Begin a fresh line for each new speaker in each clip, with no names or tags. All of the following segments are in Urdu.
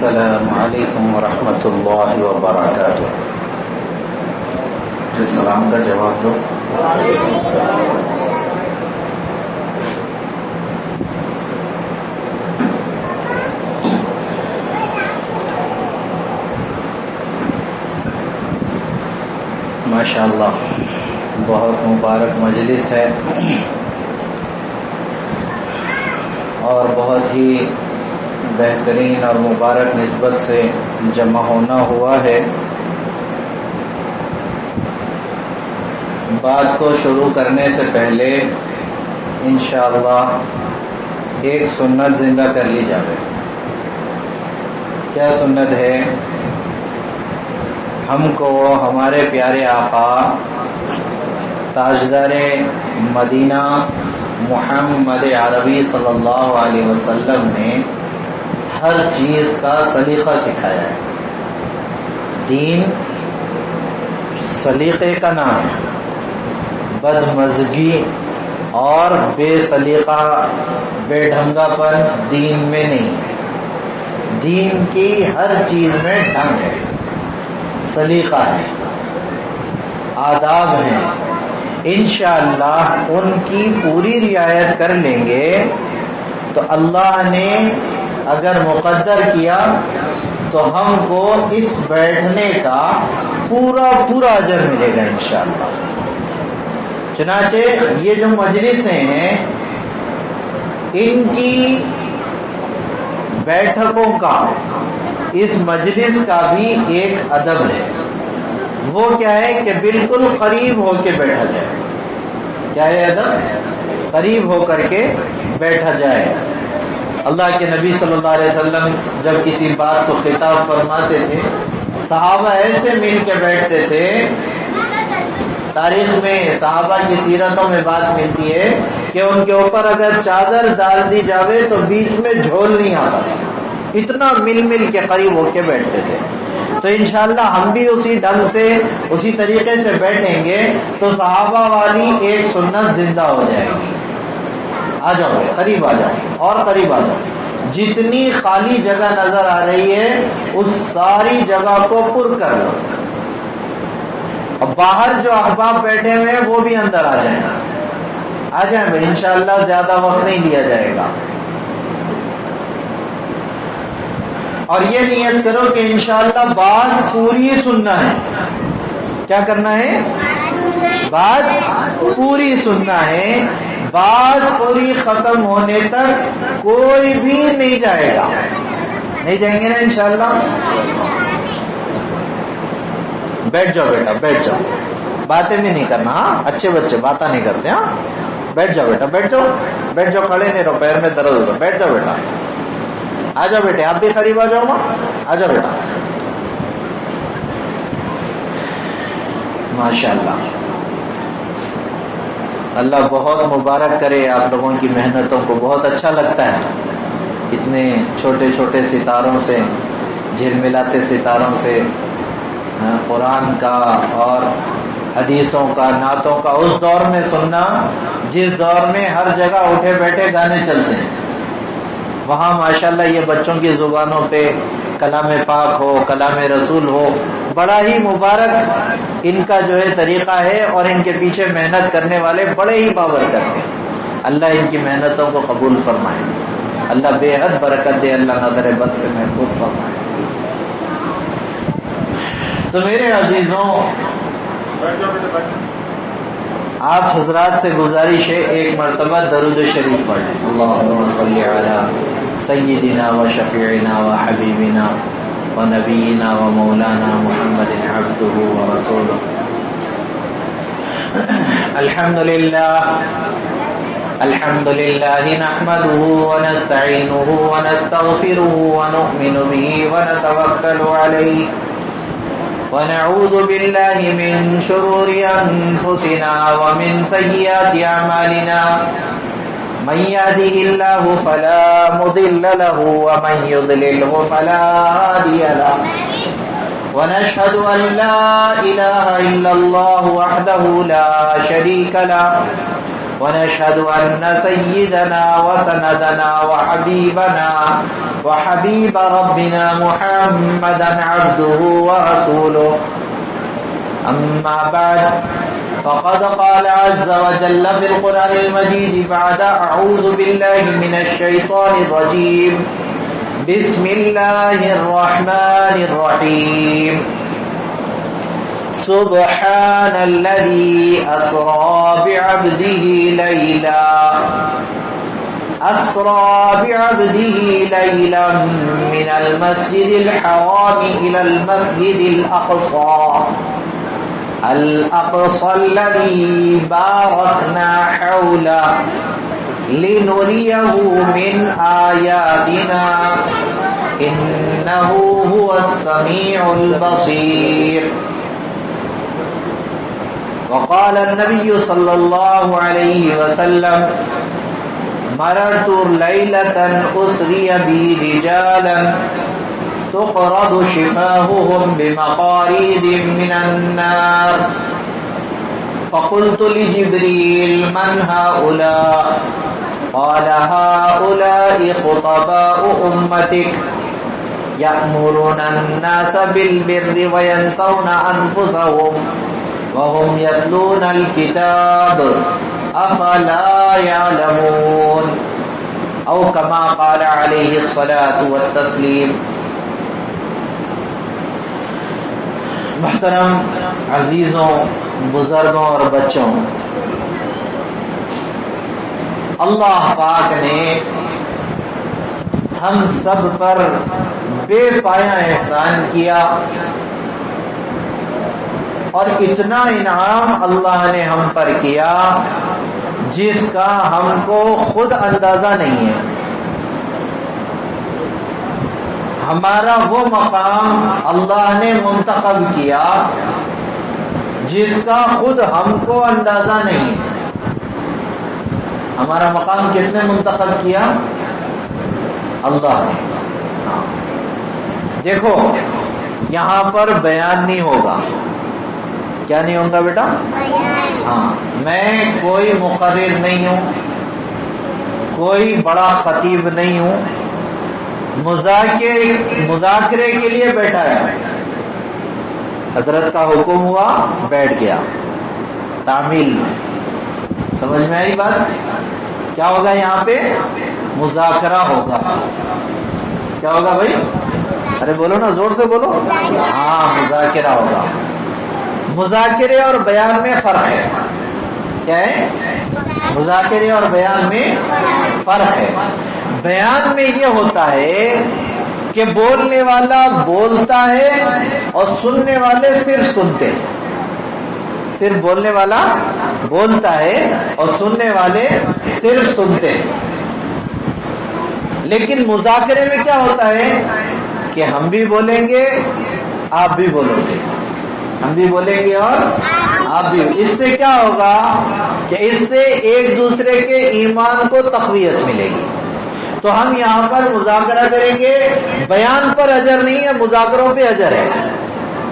السلام علیکم ورحمۃ اللہ وبرکاتہ. سلام کا جواب دو. ماشاء اللہ بہت مبارک مجلس ہے اور بہت ہی بہترین اور مبارک نسبت سے جمع ہونا ہوا ہے. بات کو شروع کرنے سے پہلے انشاءاللہ ایک سنت زندہ کر لی جائے. کیا سنت ہے؟ ہم کو ہمارے پیارے آقا تاجدار مدینہ محمد عربی صلی اللہ علیہ وسلم نے ہر چیز کا سلیقہ سکھایا ہے. دین سلیقے کا نام ہے. بدمزگی اور بے سلیقہ بے ڈھنگا پن دین میں نہیں ہے. دین کی ہر چیز میں ڈھنگ ہے، سلیقہ ہے، آداب ہیں. انشاءاللہ ان کی پوری رعایت کر لیں گے تو اللہ نے اگر مقدر کیا تو ہم کو اس بیٹھنے کا پورا اجر ملے گا انشاءاللہ. چنانچہ یہ جو مجلسیں ہیں ان کی بیٹھکوں کا، اس مجلس کا بھی ایک ادب ہے. وہ کیا ہے کہ بالکل قریب ہو کے بیٹھا جائے. کیا ہے ادب؟ قریب ہو کر کے بیٹھا جائے. اللہ کے نبی صلی اللہ علیہ وسلم جب کسی بات کو خطاب فرماتے تھے صحابہ ایسے مل کے بیٹھتے تھے. تاریخ میں صحابہ کی سیرتوں میں بات ملتی ہے کہ ان کے اوپر اگر چادر ڈال دی جاوے تو بیچ میں جھول نہیں آتا تھا. اتنا مل کے قریب ہو کے بیٹھتے تھے. تو انشاءاللہ ہم بھی اسی ڈھنگ سے اسی طریقے سے بیٹھیں گے تو صحابہ والی ایک سنت زندہ ہو جائے گی. آ جاؤ قریب آ جاؤ اور قریب آ جاؤ. جتنی خالی جگہ نظر آ رہی ہے اس ساری جگہ کو پر کر لو. اب باہر جو احباب بیٹھے ہوئے ہیں وہ بھی اندر آ جائیں. آ جائیں بھائی، انشاءاللہ زیادہ وقت نہیں لیا جائے گا. اور یہ نیت کرو کہ انشاءاللہ بات پوری سننا ہے. کیا کرنا ہے؟ بات پوری سننا ہے. بات پوری ختم ہونے تک کوئی بھی نہیں جائے گا. نہیں جائیں گے نا انشاءاللہ؟ بیٹھ جاؤ بیٹا، بیٹھ جاؤ. باتیں بھی نہیں کرنا. ہاں اچھے بچے باتیں نہیں کرتے. ہاں بیٹھ جاؤ بیٹا، بیٹھ جاؤ، بیٹھ جاؤ. کھڑے نہیں رہو، پیر میں درد ہوگا. بیٹھ جاؤ بیٹا. آ جاؤ بیٹے، آپ بھی قریب آ جاؤ. آ جاؤ بیٹا. ماشاءاللہ اللہ بہت مبارک کرے آپ لوگوں کی محنتوں کو. بہت اچھا لگتا ہے اتنے چھوٹے چھوٹے ستاروں سے، جھلملاتے ستاروں سے قرآن کا اور حدیثوں کا، نعتوں کا اس دور میں سننا جس دور میں ہر جگہ اٹھے بیٹھے گانے چلتے ہیں. وہاں ماشاءاللہ یہ بچوں کی زبانوں پہ کلام پاک ہو، کلام رسول ہو. بڑا ہی مبارک ان کا جو ہے طریقہ ہے اور ان کے پیچھے محنت کرنے والے بڑے ہی بابر کرتے ہیں. اللہ ان کی محنتوں کو قبول فرمائے. اللہ بے حد برکت دے. اللہ نظر بد سے محفوظ فرمائے. تو میرے عزیزوں، آپ حضرات سے گزارش ہے ایک مرتبہ درود شریف پڑھیں. اللہم صلی علی سیدنا و شفیعنا و حبیبنا و نبینا و مولانا محمد عبدہ و رسولہ. الحمد للہ نحمدہ و نستعینہ و نستغفرہ و نؤمن بہ و نتوکل علیہ ونعوذ بالله من شرور أنفسنا ومن سيئات أعمالنا من يهده الله فلا مضل له ومن يضلله فلا هادي له ونشهد أن لا إله إلا الله وحده لا شريك له ونشهد أن سيدنا وسندنا وحبيبنا وحبيب ربنا محمدا عبده ورسوله أما بعد فقد قال عز وجل في القرآن المجيد بعد أعوذ بالله من الشيطان الرجيم بسم الله الرحمن الرحيم سبحان الذي أسرى بعبده ليلا من المسجد الحرام إلى المسجد الأقصى الذي باركنا حوله لنريه من آياتنا إنه هو السميع البصير. وقال النبي صلى الله عليه وسلم مررت ليلة أسري بي رجالا تقرض شفاههم بمقاريد من النار فقلت لجبريل من هؤلاء؟ قال هؤلاء خطباء أمتك يأمرون الناس بالبر وينسون أنفسهم وهم يتلون الكتاب أفلا يعلمون أو كما قال عليه الصلاة والتسليم. محترم عزیزوں، بزرگوں اور بچوں، اللہ پاک نے ہم سب پر بے پایا احسان کیا اور اتنا انعام اللہ نے ہم پر کیا جس کا ہم کو خود اندازہ نہیں ہے. ہمارا وہ مقام اللہ نے منتخب کیا جس کا خود ہم کو اندازہ نہیں ہے. ہمارا مقام کس نے منتخب کیا؟ اللہ نے. دیکھو یہاں پر بیان نہیں ہوگا. کیا نہیں ہوگا بیٹا؟ ہاں، میں کوئی مقرر نہیں ہوں، کوئی بڑا خطیب نہیں ہوں، مذاکرے کے لیے بیٹھا ہے. حضرت کا حکم ہوا، بیٹھ گیا تعمیل میں. سمجھ میں آئی بات؟ کیا ہوگا یہاں پہ؟ مذاکرہ ہوگا. کیا ہوگا بھائی؟ ارے بولو نا، زور سے بولو. ہاں، مذاکرہ ہوگا. مذاکرے اور بیان میں فرق ہے. کیا ہے؟ مذاکرے اور بیان میں فرق ہے. بیان میں یہ ہوتا ہے کہ بولنے والا بولتا ہے اور سننے والے صرف سنتے ہیں. صرف بولنے والا بولتا ہے اور سننے والے صرف سنتے ہیں. لیکن مذاکرے میں کیا ہوتا ہے کہ ہم بھی بولیں گے، آپ بھی بولو گے، ہم بھی بولیں گے اور آپ بھی. اس سے کیا ہوگا کہ اس سے ایک دوسرے کے ایمان کو تقویت ملے گی. تو ہم یہاں پر مذاکرہ کریں گے، بیان پر اجر نہیں ہے، مذاکروں پہ اجر ہے.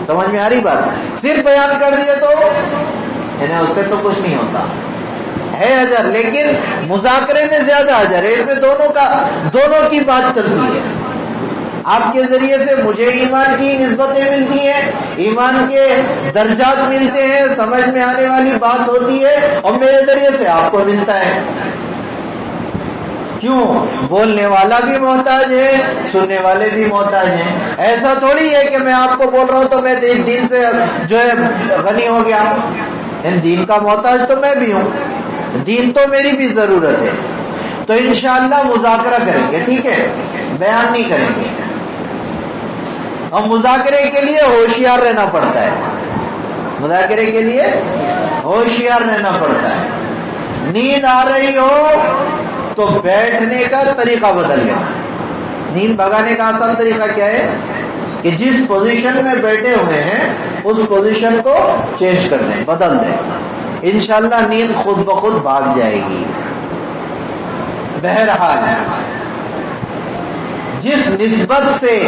سمجھ میں آ رہی بات؟ صرف بیان کر دیے تو اس سے تو کچھ نہیں ہوتا ہے اجر، لیکن مذاکرے میں زیادہ اجر ہے. اس میں دونوں کی بات چلتی ہے. آپ کے ذریعے سے مجھے ایمان کی نسبتیں ملتی ہیں، ایمان کے درجات ملتے ہیں، سمجھ میں آنے والی بات ہوتی ہے، اور میرے ذریعے سے آپ کو ملتا ہے. کیوں؟ بولنے والا بھی محتاج ہے، سننے والے بھی محتاج ہیں. ایسا تھوڑی ہے کہ میں آپ کو بول رہا ہوں تو میں دین سے جو ہے غنی ہو گیا. دین کا محتاج تو میں بھی ہوں، دین تو میری بھی ضرورت ہے. تو انشاءاللہ مذاکرہ کریں گے، ٹھیک ہے؟ بیان نہیں کریں گے. اور مذاکرے کے لیے ہوشیار رہنا پڑتا ہے. مذاکرے کے لیے ہوشیار رہنا پڑتا ہے. نیند آ رہی ہو تو بیٹھنے کا طریقہ بدل لینا. نیند بھگانے کا آسان طریقہ کیا ہے؟ کہ جس پوزیشن میں بیٹھے ہوئے ہیں اس پوزیشن کو چینج کر دیں، بدل دیں، انشاءاللہ نیند خود بخود بھاگ جائے گی۔ بہرحال جس نسبت سے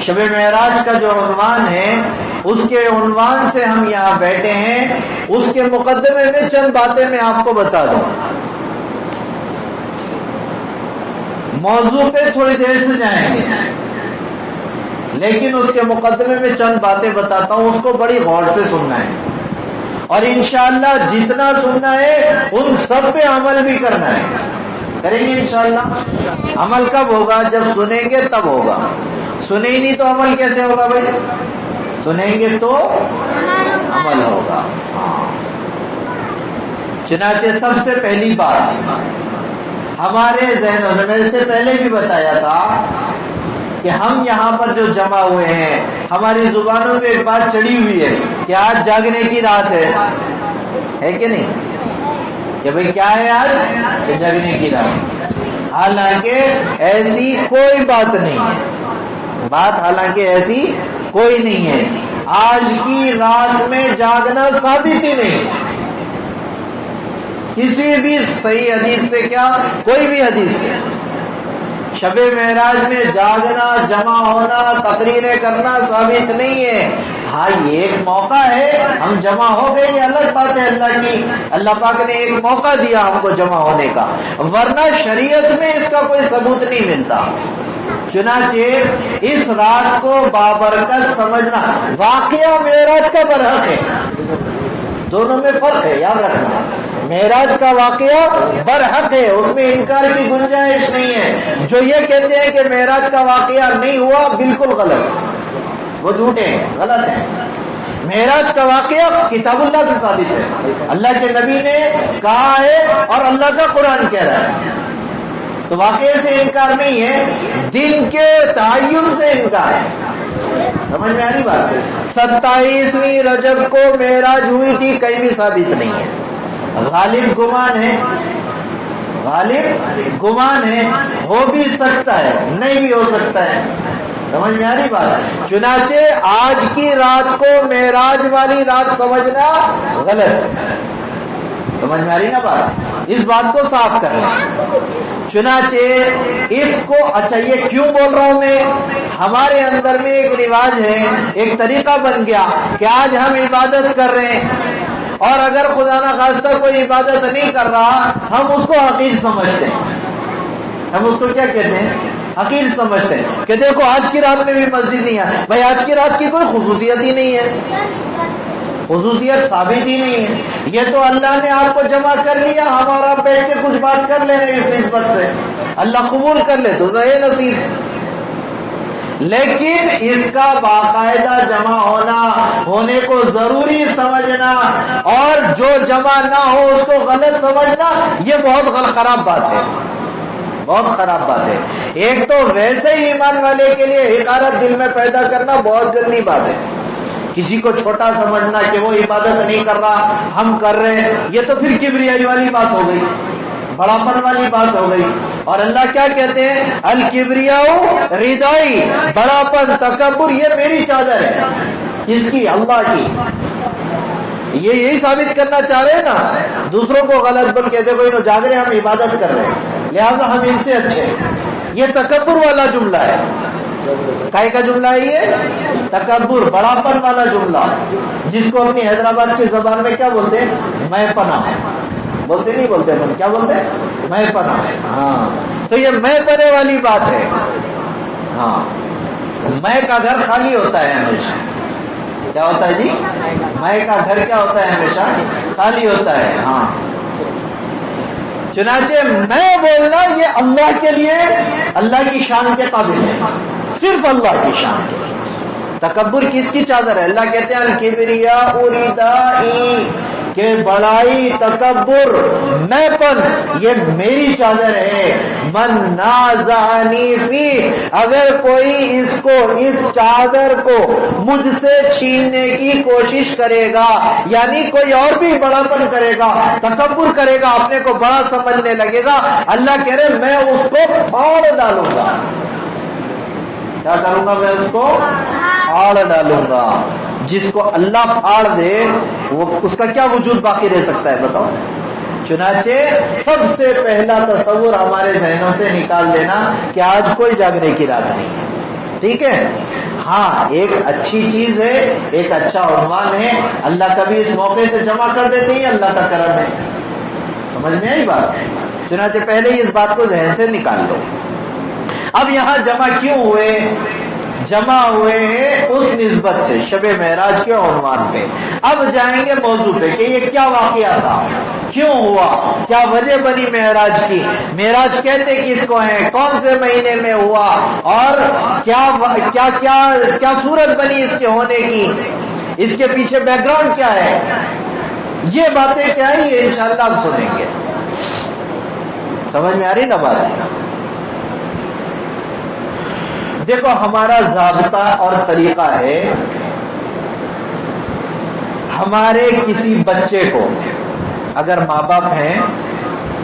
شب معراج کا جو عنوان ہے اس کے عنوان سے ہم یہاں بیٹھے ہیں، اس کے مقدمے میں چند باتیں میں آپ کو بتا دوں۔ موضوع پہ تھوڑی دیر سے جائیں گے، لیکن اس کے مقدمے میں چند باتیں بتاتا ہوں، اس کو بڑی غور سے سننا ہے، اور انشاءاللہ جتنا سننا ہے ان سب پہ عمل بھی کرنا ہے۔ کریں گے انشاءاللہ؟ عمل کب ہوگا؟ جب سنیں گے تب ہوگا، سنیں ہی نہیں تو عمل کیسے ہوگا بھائی؟ سنیں گے تو عمل ہوگا۔ چنانچہ سب سے پہلی بات ہمارے ذہنوں میں، میں سے پہلے بھی بتایا تھا کہ ہم یہاں پر جو جمع ہوئے ہیں، ہماری زبانوں میں ایک بات چڑھی ہوئی ہے کہ آج جاگنے کی رات ہے کہ نہیں؟ کہ بھئی کیا ہے آج؟ کہ جاگنے کی رات۔ حالانکہ ایسی کوئی بات نہیں ہے، بات حالانکہ ایسی کوئی نہیں ہے۔ آج کی رات میں جاگنا ثابت ہی نہیں، کسی بھی صحیح حدیث سے، کیا کوئی بھی حدیث سے شب معراج میں جاگنا، جمع ہونا، تقریریں کرنا ثابت نہیں ہے۔ ہاں یہ ایک موقع ہے، ہم جمع ہو گئے، یہ الگ بات ہے اللہ کی، اللہ پاک نے ایک موقع دیا ہم کو جمع ہونے کا، ورنہ شریعت میں اس کا کوئی ثبوت نہیں ملتا۔ چنانچہ اس رات کو بابرکت سمجھنا، واقعہ معراج کا برحق ہے، دونوں میں فرق ہے، یاد رکھنا۔ معراج کا واقعہ برحق ہے، اس میں انکار کی گنجائش نہیں ہے۔ جو یہ کہتے ہیں کہ معراج کا واقعہ نہیں ہوا، بالکل غلط، وہ جھوٹے ہیں، غلط ہیں۔ معراج کا واقعہ کتاب اللہ سے ثابت ہے، اللہ کے نبی نے کہا ہے اور اللہ کا قرآن کہہ رہا ہے، تو واقعے سے انکار نہیں ہے، دن کے تعین سے انکار ہے۔ سمجھ میں آ رہی بات؟ 27ویں رجب کو معراج ہوئی تھی، کہیں بھی ثابت نہیں ہے۔ غالب گمان ہے، غالب گمان ہے، ہو بھی سکتا ہے، نہیں بھی ہو سکتا ہے۔ سمجھ میں آ رہی بات؟ چنانچہ آج کی رات کو معراج والی رات سمجھنا غلط ہے۔ سمجھ میں آ رہی نا بات؟ اس بات کو صاف کر لیں۔ چنانچہ اس کو، اچھا یہ کیوں بول رہا ہوں میں؟ ہمارے اندر میں ایک رواج ہے، ایک طریقہ بن گیا کہ آج ہم عبادت کر رہے ہیں، اور اگر خدا نہ خواستہ کوئی عبادت نہیں کر رہا، ہم اس کو حقیر سمجھتے ہیں۔ ہم اس کو کیا کہتے ہیں؟ حقیر سمجھتے ہیں کہ دیکھو آج کی رات میں بھی مسجد نہیں ہے۔ بھائی آج کی رات کی کوئی خصوصیت ہی نہیں ہے، خصوصیت ثابت ہی نہیں ہے، یہ تو اللہ نے آپ کو جمع کر لیا، ہم اور آپ بیٹھ کے کچھ بات کر لیں اس نسبت سے، اللہ قبول کر لے تو ظاہر نصیب۔ لیکن اس کا باقاعدہ جمع ہونے کو ضروری سمجھنا اور جو جمع نہ ہو اس کو غلط سمجھنا، یہ بہت خراب بات ہے، بہت خراب بات ہے۔ ایک تو ویسے ہی ایمان والے کے لیے حقارت دل میں پیدا کرنا بہت گندی بات ہے، کسی کو چھوٹا سمجھنا کہ وہ عبادت نہیں کر رہا ہم کر رہے ہیں، یہ تو پھر کبریائی والی بات ہو گئی، بڑاپن والی بات ہو گئی۔ اور اللہ کیا کہتے ہیں؟ الکبریاء ردائی، بڑاپن، تکبر یہ میری چادر ہے۔ کس کی؟ اللہ کی۔ یہ یہی ثابت کرنا چاہ رہے ہیں نا، دوسروں کو غلط بن کے دیکھو انہوں جاگ رہے، ہم عبادت کر رہے ہیں لہذا ہم ان سے اچھے، یہ تکبر والا جملہ ہے۔ کائے کا جملہ ہے یہ؟ تکبر، بڑاپن والا جملہ، جس کو اپنی حیدرآباد کی زبان میں کیا بولتے ہیں؟ میں پناہ بولتے، نہیں بولتے ہم کیا بولتے ہیں؟ میں پناہ۔ ہاں تو یہ میں پنے والی بات ہے۔ ہاں میں کا گھر خالی ہوتا ہے ہمیشہ، کیا ہوتا ہے جی؟ میں کا گھر کیا ہوتا ہے؟ ہمیشہ خالی ہوتا ہے۔ ہاں چنانچہ میں بولنا یہ اللہ کے لیے، اللہ کی شان کے قابل ہے، صرف اللہ کی شان کے۔ تکبر کس کی چادر ہے؟ اللہ کہتے ہیں الکبریاء ردائی، کہ بڑائی، تکبر، میں پن یہ میری چادر ہے۔ من نازعنی فی، اگر کوئی اس چادر کو مجھ سے چھیننے کی کوشش کرے گا، یعنی کوئی اور بھی بڑا پن کرے گا، تکبر کرے گا، اپنے کو بڑا سمجھنے لگے گا، اللہ کہہ رہے میں اس کو پھاڑ ڈالوں گا۔ کیا کروں گا؟ میں اس کو پھاڑ ڈالوں گا. جس کو اللہ پھاڑ دے وہ اس کا کیا وجود باقی رہ سکتا ہے بتاؤ. چنانچہ سب سے پہلا تصور ہمارے ذہنوں سے نکال دینا کہ آج کوئی جاگنے کی رات نہیں ہے. ٹھیک ہے. ہاں ایک اچھی چیز ہے, ایک اچھا عنوان ہے, اللہ کبھی اس موقع سے جمع کر دیتے ہیں, اللہ کا کرم ہے. سمجھ میں آئی بات؟ چنانچہ پہلے ہی اس بات کو ذہن سے نکال لو. اب یہاں جمع کیوں ہوئے؟ جمع ہوئے ہیں اس نسبت سے شب معراج کے عنوان پہ. اب جائیں گے موضوع پہ کہ یہ کیا واقعہ تھا, کیوں ہوا, کیا وجہ بنی معراج کی, معراج کہتے کس کو ہیں, کون سے مہینے میں ہوا, اور کیا صورت بنی اس کے ہونے کی, اس کے پیچھے بیک گراؤنڈ کیا ہے. یہ باتیں کیا ہیں یہ انشاءاللہ آپ سنیں گے. سمجھ میں آ رہی نا بات؟ دیکھو ہمارا ضابطہ اور طریقہ ہے, ہمارے کسی بچے کو اگر ماں باپ ہیں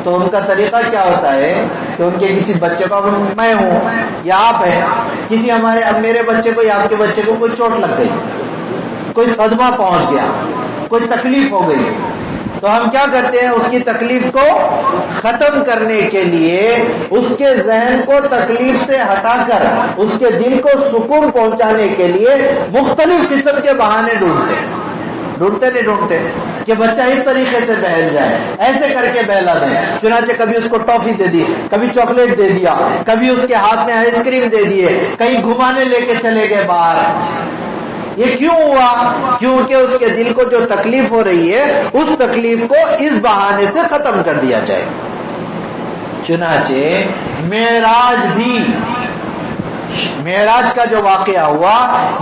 تو ان کا طریقہ کیا ہوتا ہے کہ ان کے کسی بچے کو, میں ہوں یا آپ ہیں, کسی میرے بچے کو یا آپ کے بچے کو کوئی چوٹ لگ گئی, کوئی صدمہ پہنچ گیا, کوئی تکلیف ہو گئی, تو ہم کیا کرتے ہیں اس کی تکلیف کو ختم کرنے کے لیے, اس کے ذہن کو تکلیف سے ہٹا کر اس کے دل کو سکون پہنچانے کے لیے مختلف قسم کے بہانے ڈھونڈتے کہ بچہ اس طریقے سے بہل جائے, ایسے کر کے بہلا دیں. چنانچہ کبھی اس کو ٹافی دے دی, کبھی چاکلیٹ دے دیا, کبھی اس کے ہاتھ میں آئس کریم دے دیے, کہیں گھمانے لے کے چلے گئے باہر. یہ کیوں ہوا؟ کیونکہ اس کے دل کو جو تکلیف ہو رہی ہے اس تکلیف کو اس بہانے سے ختم کر دیا جائے. چنانچہ معراج کا جو واقعہ ہوا,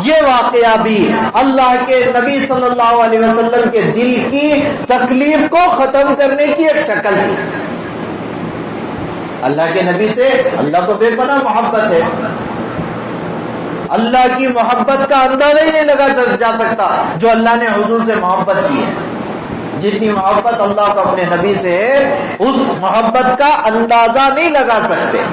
یہ واقعہ بھی اللہ کے نبی صلی اللہ علیہ وسلم کے دل کی تکلیف کو ختم کرنے کی ایک شکل تھی. اللہ کے نبی سے اللہ کو بے پناہ محبت ہے, اللہ کی محبت کا اندازہ ہی نہیں لگا جا سکتا جو اللہ نے حضور سے محبت کی ہے. جتنی محبت اللہ کو اپنے نبی سے ہے اس محبت کا اندازہ نہیں لگا سکتے.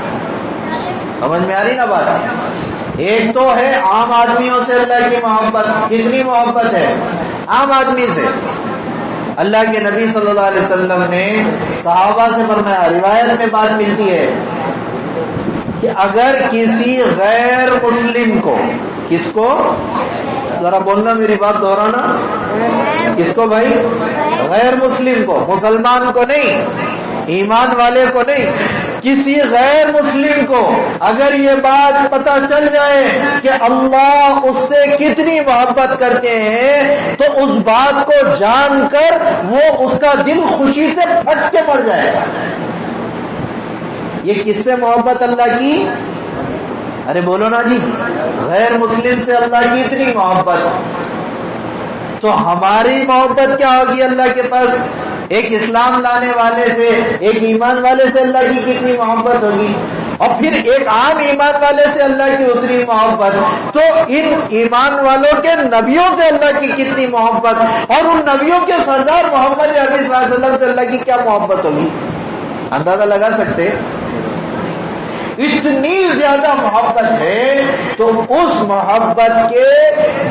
سمجھ میں آ رہی نا بات؟ ایک تو ہے عام آدمیوں سے اللہ کی محبت, کتنی محبت ہے عام آدمی سے. اللہ کے نبی صلی اللہ علیہ وسلم نے صحابہ سے فرمایا, روایت میں بات ملتی ہے کہ اگر کسی غیر مسلم کو, کس کو, ذرا بولنا میری بات دوہرانا, کس کو بھائی, غیر مسلم کو, مسلمان کو نہیں, ایمان والے کو نہیں, کسی غیر مسلم کو اگر یہ بات پتہ چل جائے کہ اللہ اس سے کتنی محبت کرتے ہیں تو اس بات کو جان کر وہ اس کا دل خوشی سے پھٹ کے مر جائے گا. یہ کس سے محبت اللہ کی؟ ارے بولو نا جی, غیر مسلم سے اللہ کی اتنی محبت, تو ہماری محبت کیا ہوگی اللہ کے پاس؟ ایک اسلام لانے والے سے, ایک ایمان والے سے اللہ کی کتنی محبت ہوگی, اور پھر ایک عام ایمان والے سے اللہ کی اتنی محبت, تو ان ایمان والوں کے نبیوں سے اللہ کی کتنی محبت, اور ان نبیوں کے سردار محمد عربی صلی اللہ علیہ وسلم سے اللہ کی کیا محبت ہوگی. اندازہ لگا سکتے؟ اتنی زیادہ محبت ہے تو اس محبت کے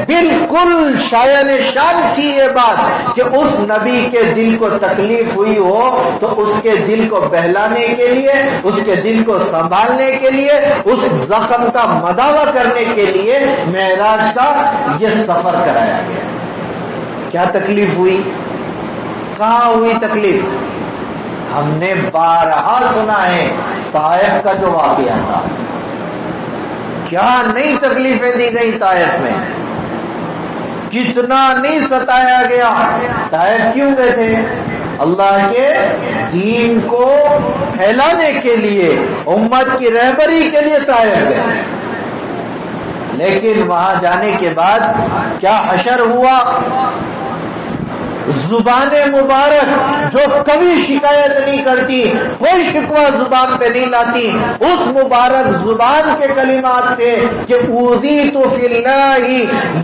بالکل شایان شان تھی یہ بات کہ اس نبی کے دل کو تکلیف ہوئی ہو تو اس کے دل کو بہلانے کے لیے, اس کے دل کو سنبھالنے کے لیے, اس زخم کا مداوع کرنے کے لیے معراج کا یہ سفر کرایا گیا. کیا تکلیف ہوئی؟ کہاں ہوئی تکلیف؟ ہم نے بارہا سنا ہے طائف کا جو واقعہ تھا, کیا نئی تکلیفیں دی گئی طائف میں, کتنا نہیں ستایا گیا. طائف کیوں گئے تھے؟ اللہ کے دین کو پھیلانے کے لیے, امت کی رہبری کے لیے طائف گئے. لیکن وہاں جانے کے بعد کیا حشر ہوا؟ زبان مبارک جو کبھی شکایت نہیں کرتی, کوئی شکوہ زبان پہ نہیں لاتی, اس مبارک زبان کے کلمات تھے کہ اوذیت فی اللہ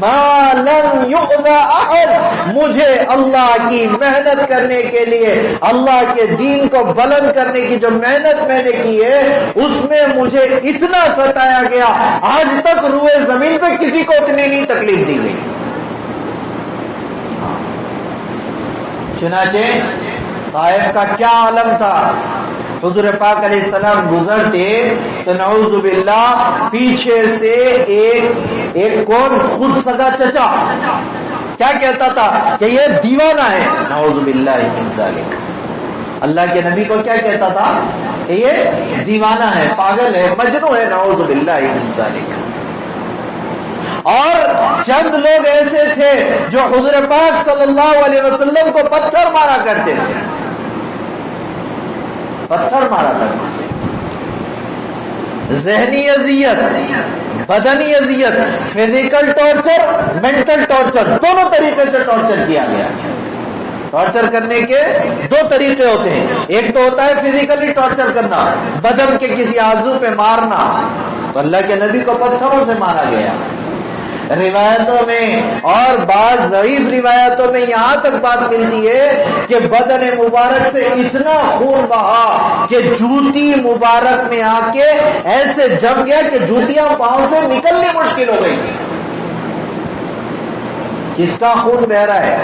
ما لم یؤذ احد, مجھے اللہ کی محنت کرنے کے لیے، اللہ کے دین کو بلند کرنے کی جو محنت میں نے کی ہے اس میں مجھے اتنا ستایا گیا، آج تک روئے زمین پہ کسی کو اتنی نہیں تکلیف دی گئی۔ چنانچہ طائف کا کیا عالم تھا، حضور پاک علیہ السلام گزرتے تو نعوذ باللہ پیچھے سے ایک کون، خود سگا چچا کیا کہتا تھا کہ یہ دیوانہ ہے، نعوذ باللہ من ذالک۔ اللہ کے نبی کو کیا کہتا تھا کہ یہ دیوانہ ہے، پاگل ہے، مجنون ہے، نعوذ باللہ من ذالک۔ اور چند لوگ ایسے تھے جو حضور پاک صلی اللہ علیہ وسلم کو پتھر مارا کرتے تھے، پتھر مارا کرتے تھے۔ ذہنی اذیت، بدنی اذیت، فزیکل ٹارچر، مینٹل ٹارچر، دونوں طریقے سے ٹارچر کیا گیا۔ ٹارچر کرنے کے دو طریقے ہوتے ہیں، ایک تو ہوتا ہے فزیکلی ٹارچر کرنا، بدن کے کسی عضو پہ مارنا، تو اللہ کے نبی کو پتھروں سے مارا گیا۔ روایتوں میں اور بعض ضعیف روایتوں میں یہاں تک بات ملتی ہے کہ بدن مبارک سے اتنا خون بہا کہ جوتی مبارک میں آ کے ایسے جم گیا کہ جوتیاں پاؤں سے نکلنی مشکل ہو گئی۔ کس کا خون بہ رہا ہے؟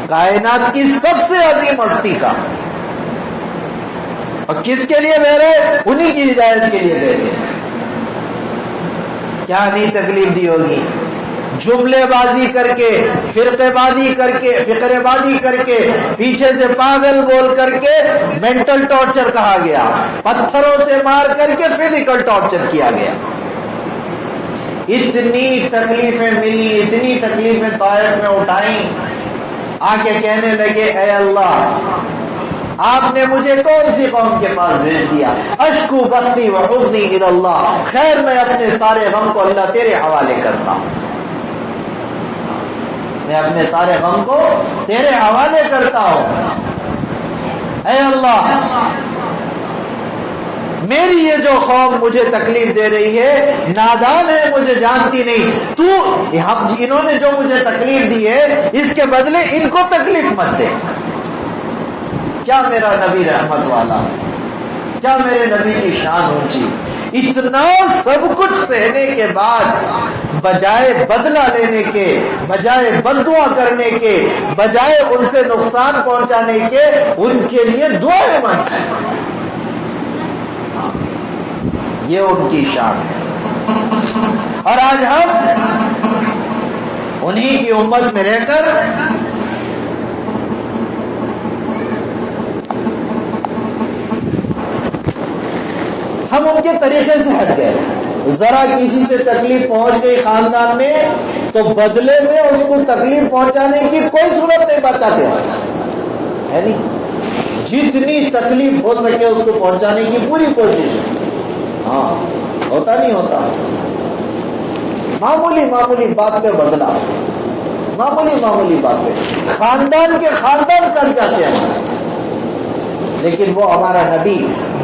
کائنات کی سب سے عظیم ہستی کا۔ اور کس کے لیے بہ رہے؟ انہی کی ہدایت کے لیے بہ رہے۔ کیا نہیں تکلیف دی ہوگی، جملے بازی کر کے، فقرے بازی کر کے، پیچھے سے پاگل بول کر کے مینٹل ٹارچر کہا گیا، پتھروں سے مار کر کے فزیکل ٹارچر کیا گیا۔ اتنی تکلیفیں ملی، اتنی تکلیفیں طائف میں اٹھائیں، آ کے کہنے لگے اے اللہ آپ نے مجھے کون سی قوم کے پاس بھیج دیا؟ اشکو بثی و حزنی الی اللہ، خیر میں اپنے سارے غم کو اللہ تیرے حوالے کرتا ہوں، میں اپنے سارے غم کو تیرے حوالے کرتا ہوں۔ اے اللہ میری یہ جو قوم مجھے تکلیف دے رہی ہے نادان ہے، مجھے جانتی نہیں، تو انہوں نے جو مجھے تکلیف دی ہے اس کے بدلے ان کو تکلیف مت دے۔ کیا میرا نبی رحمت والا، کیا میرے نبی کی شان اونچی، اتنا سب کچھ سہنے کے بعد بجائے بدلہ لینے کے، بجائے بددعا کرنے کے، بجائے ان سے نقصان پہنچانے کے، ان کے لیے دعائیں مانگتے ہیں۔ یہ ان کی شان ہے۔ اور آج ہم انہی کی امت میں رہ کر ہم ان کے طریقے سے ہٹ گئے، ذرا کسی سے تکلیف پہنچ گئی خاندان میں تو بدلے میں ان کو تکلیف پہنچانے کی کوئی صورت نہیں بچاتے، ہے نہیں، جتنی تکلیف ہو سکے اس کو پہنچانے کی پوری کوشش۔ ہاں ہوتا نہیں ہوتا، معمولی بات پہ بدلا، معمولی بات پہ خاندان کے خاندان کر جاتے ہیں، لیکن وہ ہمارا نبی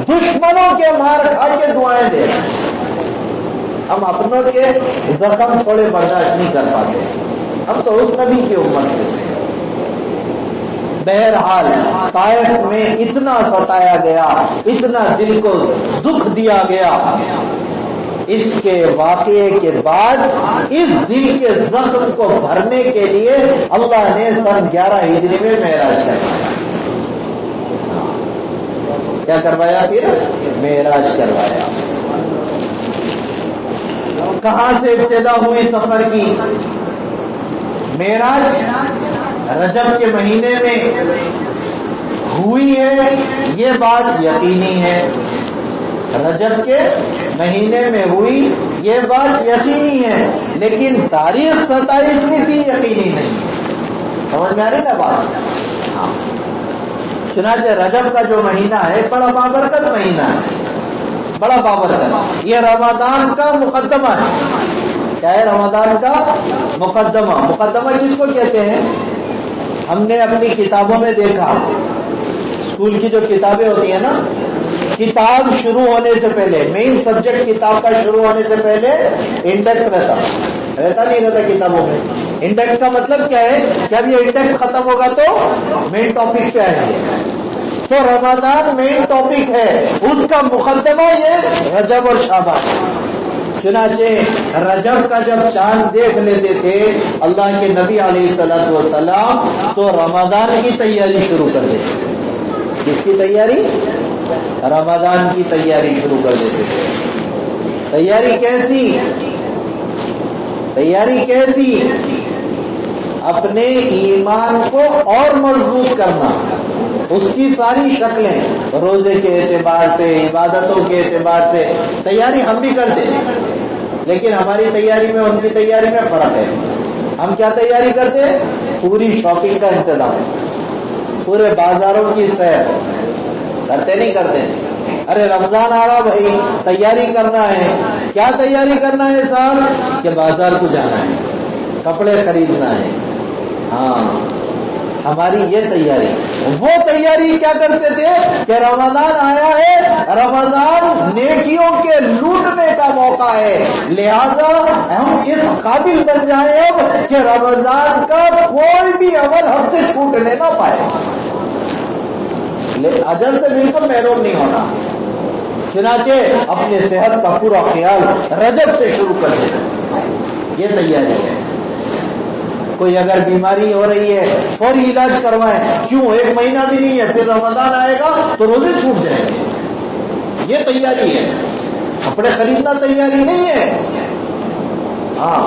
دشمنوں کے مار کھا کے دعائیں دے رہے ہیں۔ ہم اپنوں کے زخم تھوڑے برداشت نہیں کر پاتے، ہم تو اس نبی کی امت میں سے۔ بہرحال طائف میں اتنا ستایا گیا، اتنا دل کو دکھ دیا گیا، اس کے واقعے کے بعد اس دل کے زخم کو بھرنے کے لیے اللہ نے سن 11 ہجری میں معراج کروایا۔ کیا کروایا؟ پھر معراج کروایا۔ کہاں سے ابتدا ہوئی سفر کی؟ معراج رجب کے مہینے میں ہوئی ہے، یہ بات یقینی ہے، رجب کے مہینے میں ہوئی یہ بات یقینی ہے، لیکن تاریخ 27 تھی یقینی نہیں۔ سمجھ میں آ رہی نا بات؟ ہاں، چنانچہ رجب کا جو مہینہ ہے بڑا بابرکت مہینہ ہے، بڑا بابرکت، یہ رمضان کا مقدمہ ہے۔ کیا ہے رمضان کا مقدمہ؟ مقدمہ کس کو کہتے ہیں؟ ہم نے اپنی کتابوں میں دیکھا، اسکول کی جو کتابیں ہوتی ہیں نا، کتاب شروع ہونے سے پہلے، مین سبجیکٹ کتاب کا شروع ہونے سے پہلے انڈیکس رہتا نہیں رہتا کتابوں میں، انڈیکس کا مطلب کیا ہے کہ اب یہ انڈیکس ختم ہوگا تو مین ٹاپک پہ آئیں گے. تو رمضان مین ٹاپک ہے، اس کا مقدمہ یہ رجب اور شعبان. چنانچہ رجب کا جب چاند دیکھ لیتے تھے اللہ کے نبی علیہ الصلوۃ والسلام تو رمضان کی تیاری شروع کر دیتے تھے. کس کی تیاری؟ رمضان کی تیاری شروع کر دیتے تھے. تیاری کیسی؟ تیاری کیسی؟ اپنے ایمان کو اور مضبوط کرنا، اس کی ساری شکلیں، روزے کے اعتبار سے، عبادتوں کے اعتبار سے تیاری ہم بھی کرتے ہیں، لیکن ہماری تیاری میں ان کی تیاری میں فرق ہے. ہم کیا تیاری کرتے ہیں؟ پوری شاپنگ کا انتظام، پورے بازاروں کی سیر کرتے نہیں کرتے. ارے رمضان آ رہا بھائی، تیاری کرنا ہے. کیا تیاری کرنا ہے صاحب؟ کہ بازار کو جانا ہے، کپڑے خریدنا ہے. ہاں ہماری یہ تیاری. وہ تیاری کیا کرتے تھے کہ رمضان آیا ہے، رمضان نیکیوں کے لوٹنے کا موقع ہے، لہذا ہم اس قابل بن جائیں اب کہ رمضان کا کوئی بھی عمل ہم سے چھوٹنے نہ پائے، اجر سے بالکل محروم نہیں ہونا. چنانچہ اپنے صحت کا پورا خیال رجب سے شروع کر دیں. یہ تیاری ہے. کوئی اگر بیماری ہو رہی ہے فوری علاج کروائیں. کیوں؟ ایک مہینہ بھی نہیں ہے، پھر رمضان آئے گا تو روزے چھوٹ جائیں گے. یہ تیاری ہے. کپڑے خریدنا تیاری نہیں ہے. ہاں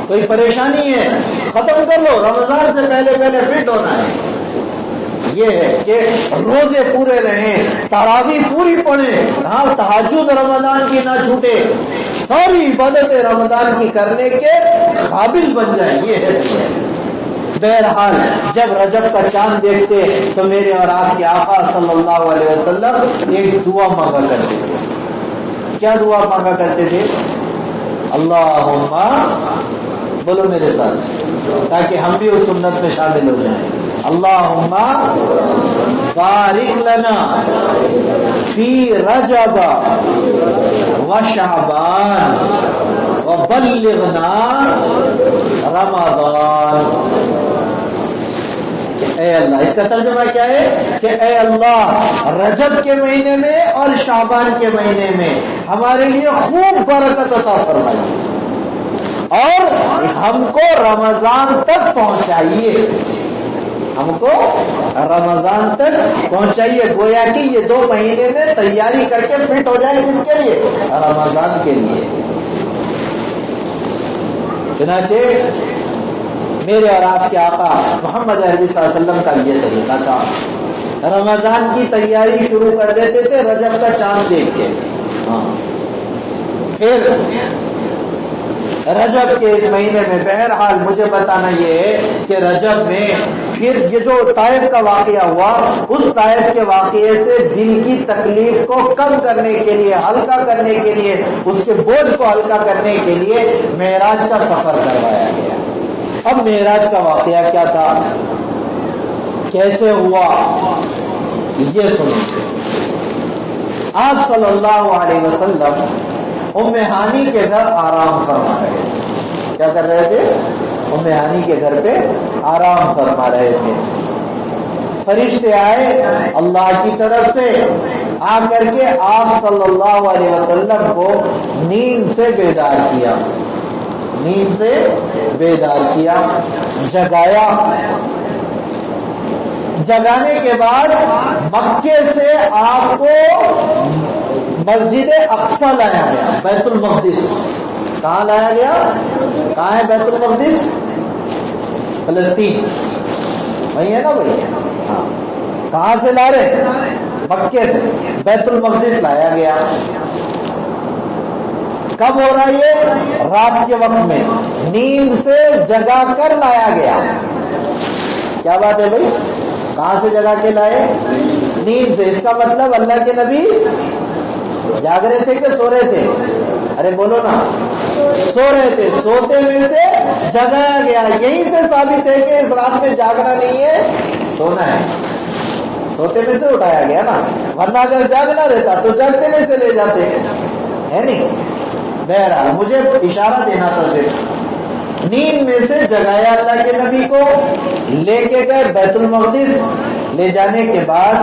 کوئی پریشانی ہے ختم کر لو، رمضان سے پہلے پہلے فٹ ہونا ہے. یہ ہے کہ روزے پورے رہیں، تراویح پوری پڑھیں، ہاں تہجد رمضان کی نہ چھوٹے، ساری عبادتیں رمضان کی کرنے کے قابل بن جائیں. یہ ہے. بہرحال جب رجب کا چاند دیکھتے تو میرے اور آپ کے آقا صلی اللہ علیہ وسلم ایک دعا مانگا کرتے تھے. کیا دعا مانگا کرتے تھے؟ اللہم، بولو میرے ساتھ تاکہ ہم بھی اس سنت میں شامل ہو جائیں. اللہم بارک لنا فی رجب و شعبان وبلغنا رمضان. اے اللہ، اس کا ترجمہ کیا ہے کہ اے اللہ رجب کے مہینے میں اور شعبان کے مہینے میں ہمارے لیے خوب برکت عطا فرمائیے اور ہم کو رمضان تک پہنچائیے. ہم کو رمضان تک پہنچائیے. گویا کہ یہ 2 مہینے میں تیاری کر کے فٹ ہو جائے. کس کے لیے؟ رمضان کے لیے. چنانچہ میرے اور آپ کے آقا محمد عربی صلی اللہ علیہ وسلم کا یہ طریقہ تھا. رمضان کی تیاری شروع کر دیتے تھے رجب کا چاند دیکھ کے. ہاں پھر رجب کے اس مہینے میں بہرحال مجھے بتانا یہ ہے کہ رجب میں پھر یہ جو طائف کا واقعہ ہوا، اس طائف کے واقعے سے دل کی تکلیف کو کم کرنے کے لیے، ہلکا کرنے کے لیے، اس کے بوجھ کو ہلکا کرنے کے لیے معراج کا سفر کروایا گیا. اب معراج کا واقعہ کیا تھا، کیسے ہوا، یہ سنیں. آپ صلی اللہ علیہ وسلم ام ہانی کے گھر آرام فرما رہے تھے. کیا کر رہے تھے؟ ام ہانی کے گھر پہ آرام فرما رہے تھے. فرشتے آئے اللہ کی طرف سے، آ کر کے آپ صلی اللہ علیہ وسلم کو نیند سے بیدار کیا. نیند سے بیدار کیا، جگایا. جگانے کے بعد مکے سے آپ کو مسجد اقصی لایا گیا، بیت المقدس. کہاں لایا گیا؟ کہاں ہے بیت المقدس؟ فلسطین. وہی ہے نا بھائی؟ ہاں. کہاں سے لا رہے؟ مکے سے. بیت المقدس لایا گیا. کب ہو رہا یہ؟ رات کے وقت میں، نیند سے جگا کر لایا گیا. کیا بات ہے بھائی؟ کہاں سے جگا کے لائے؟ نیند سے. اس کا مطلب اللہ کے نبی جاگ رہے تھے کہ سو رہے تھے؟ ارے بولو نا. سو رہے تھے. سوتے میں سے جگایا گیا. یہیں سے ثابت ہے کہ اس رات میں جاگنا نہیں ہے، سونا ہے. سوتے میں سے اٹھایا گیا نا، ورنہ اگر جاگنا رہتا تو جاگتے میں سے لے جاتے، ہے نہیں. بہرحال مجھے اشارہ دینا تھا صرف. نیند میں سے جگایا اللہ کے نبی کو, لے کے گئے بیت المقدس. لے جانے کے بعد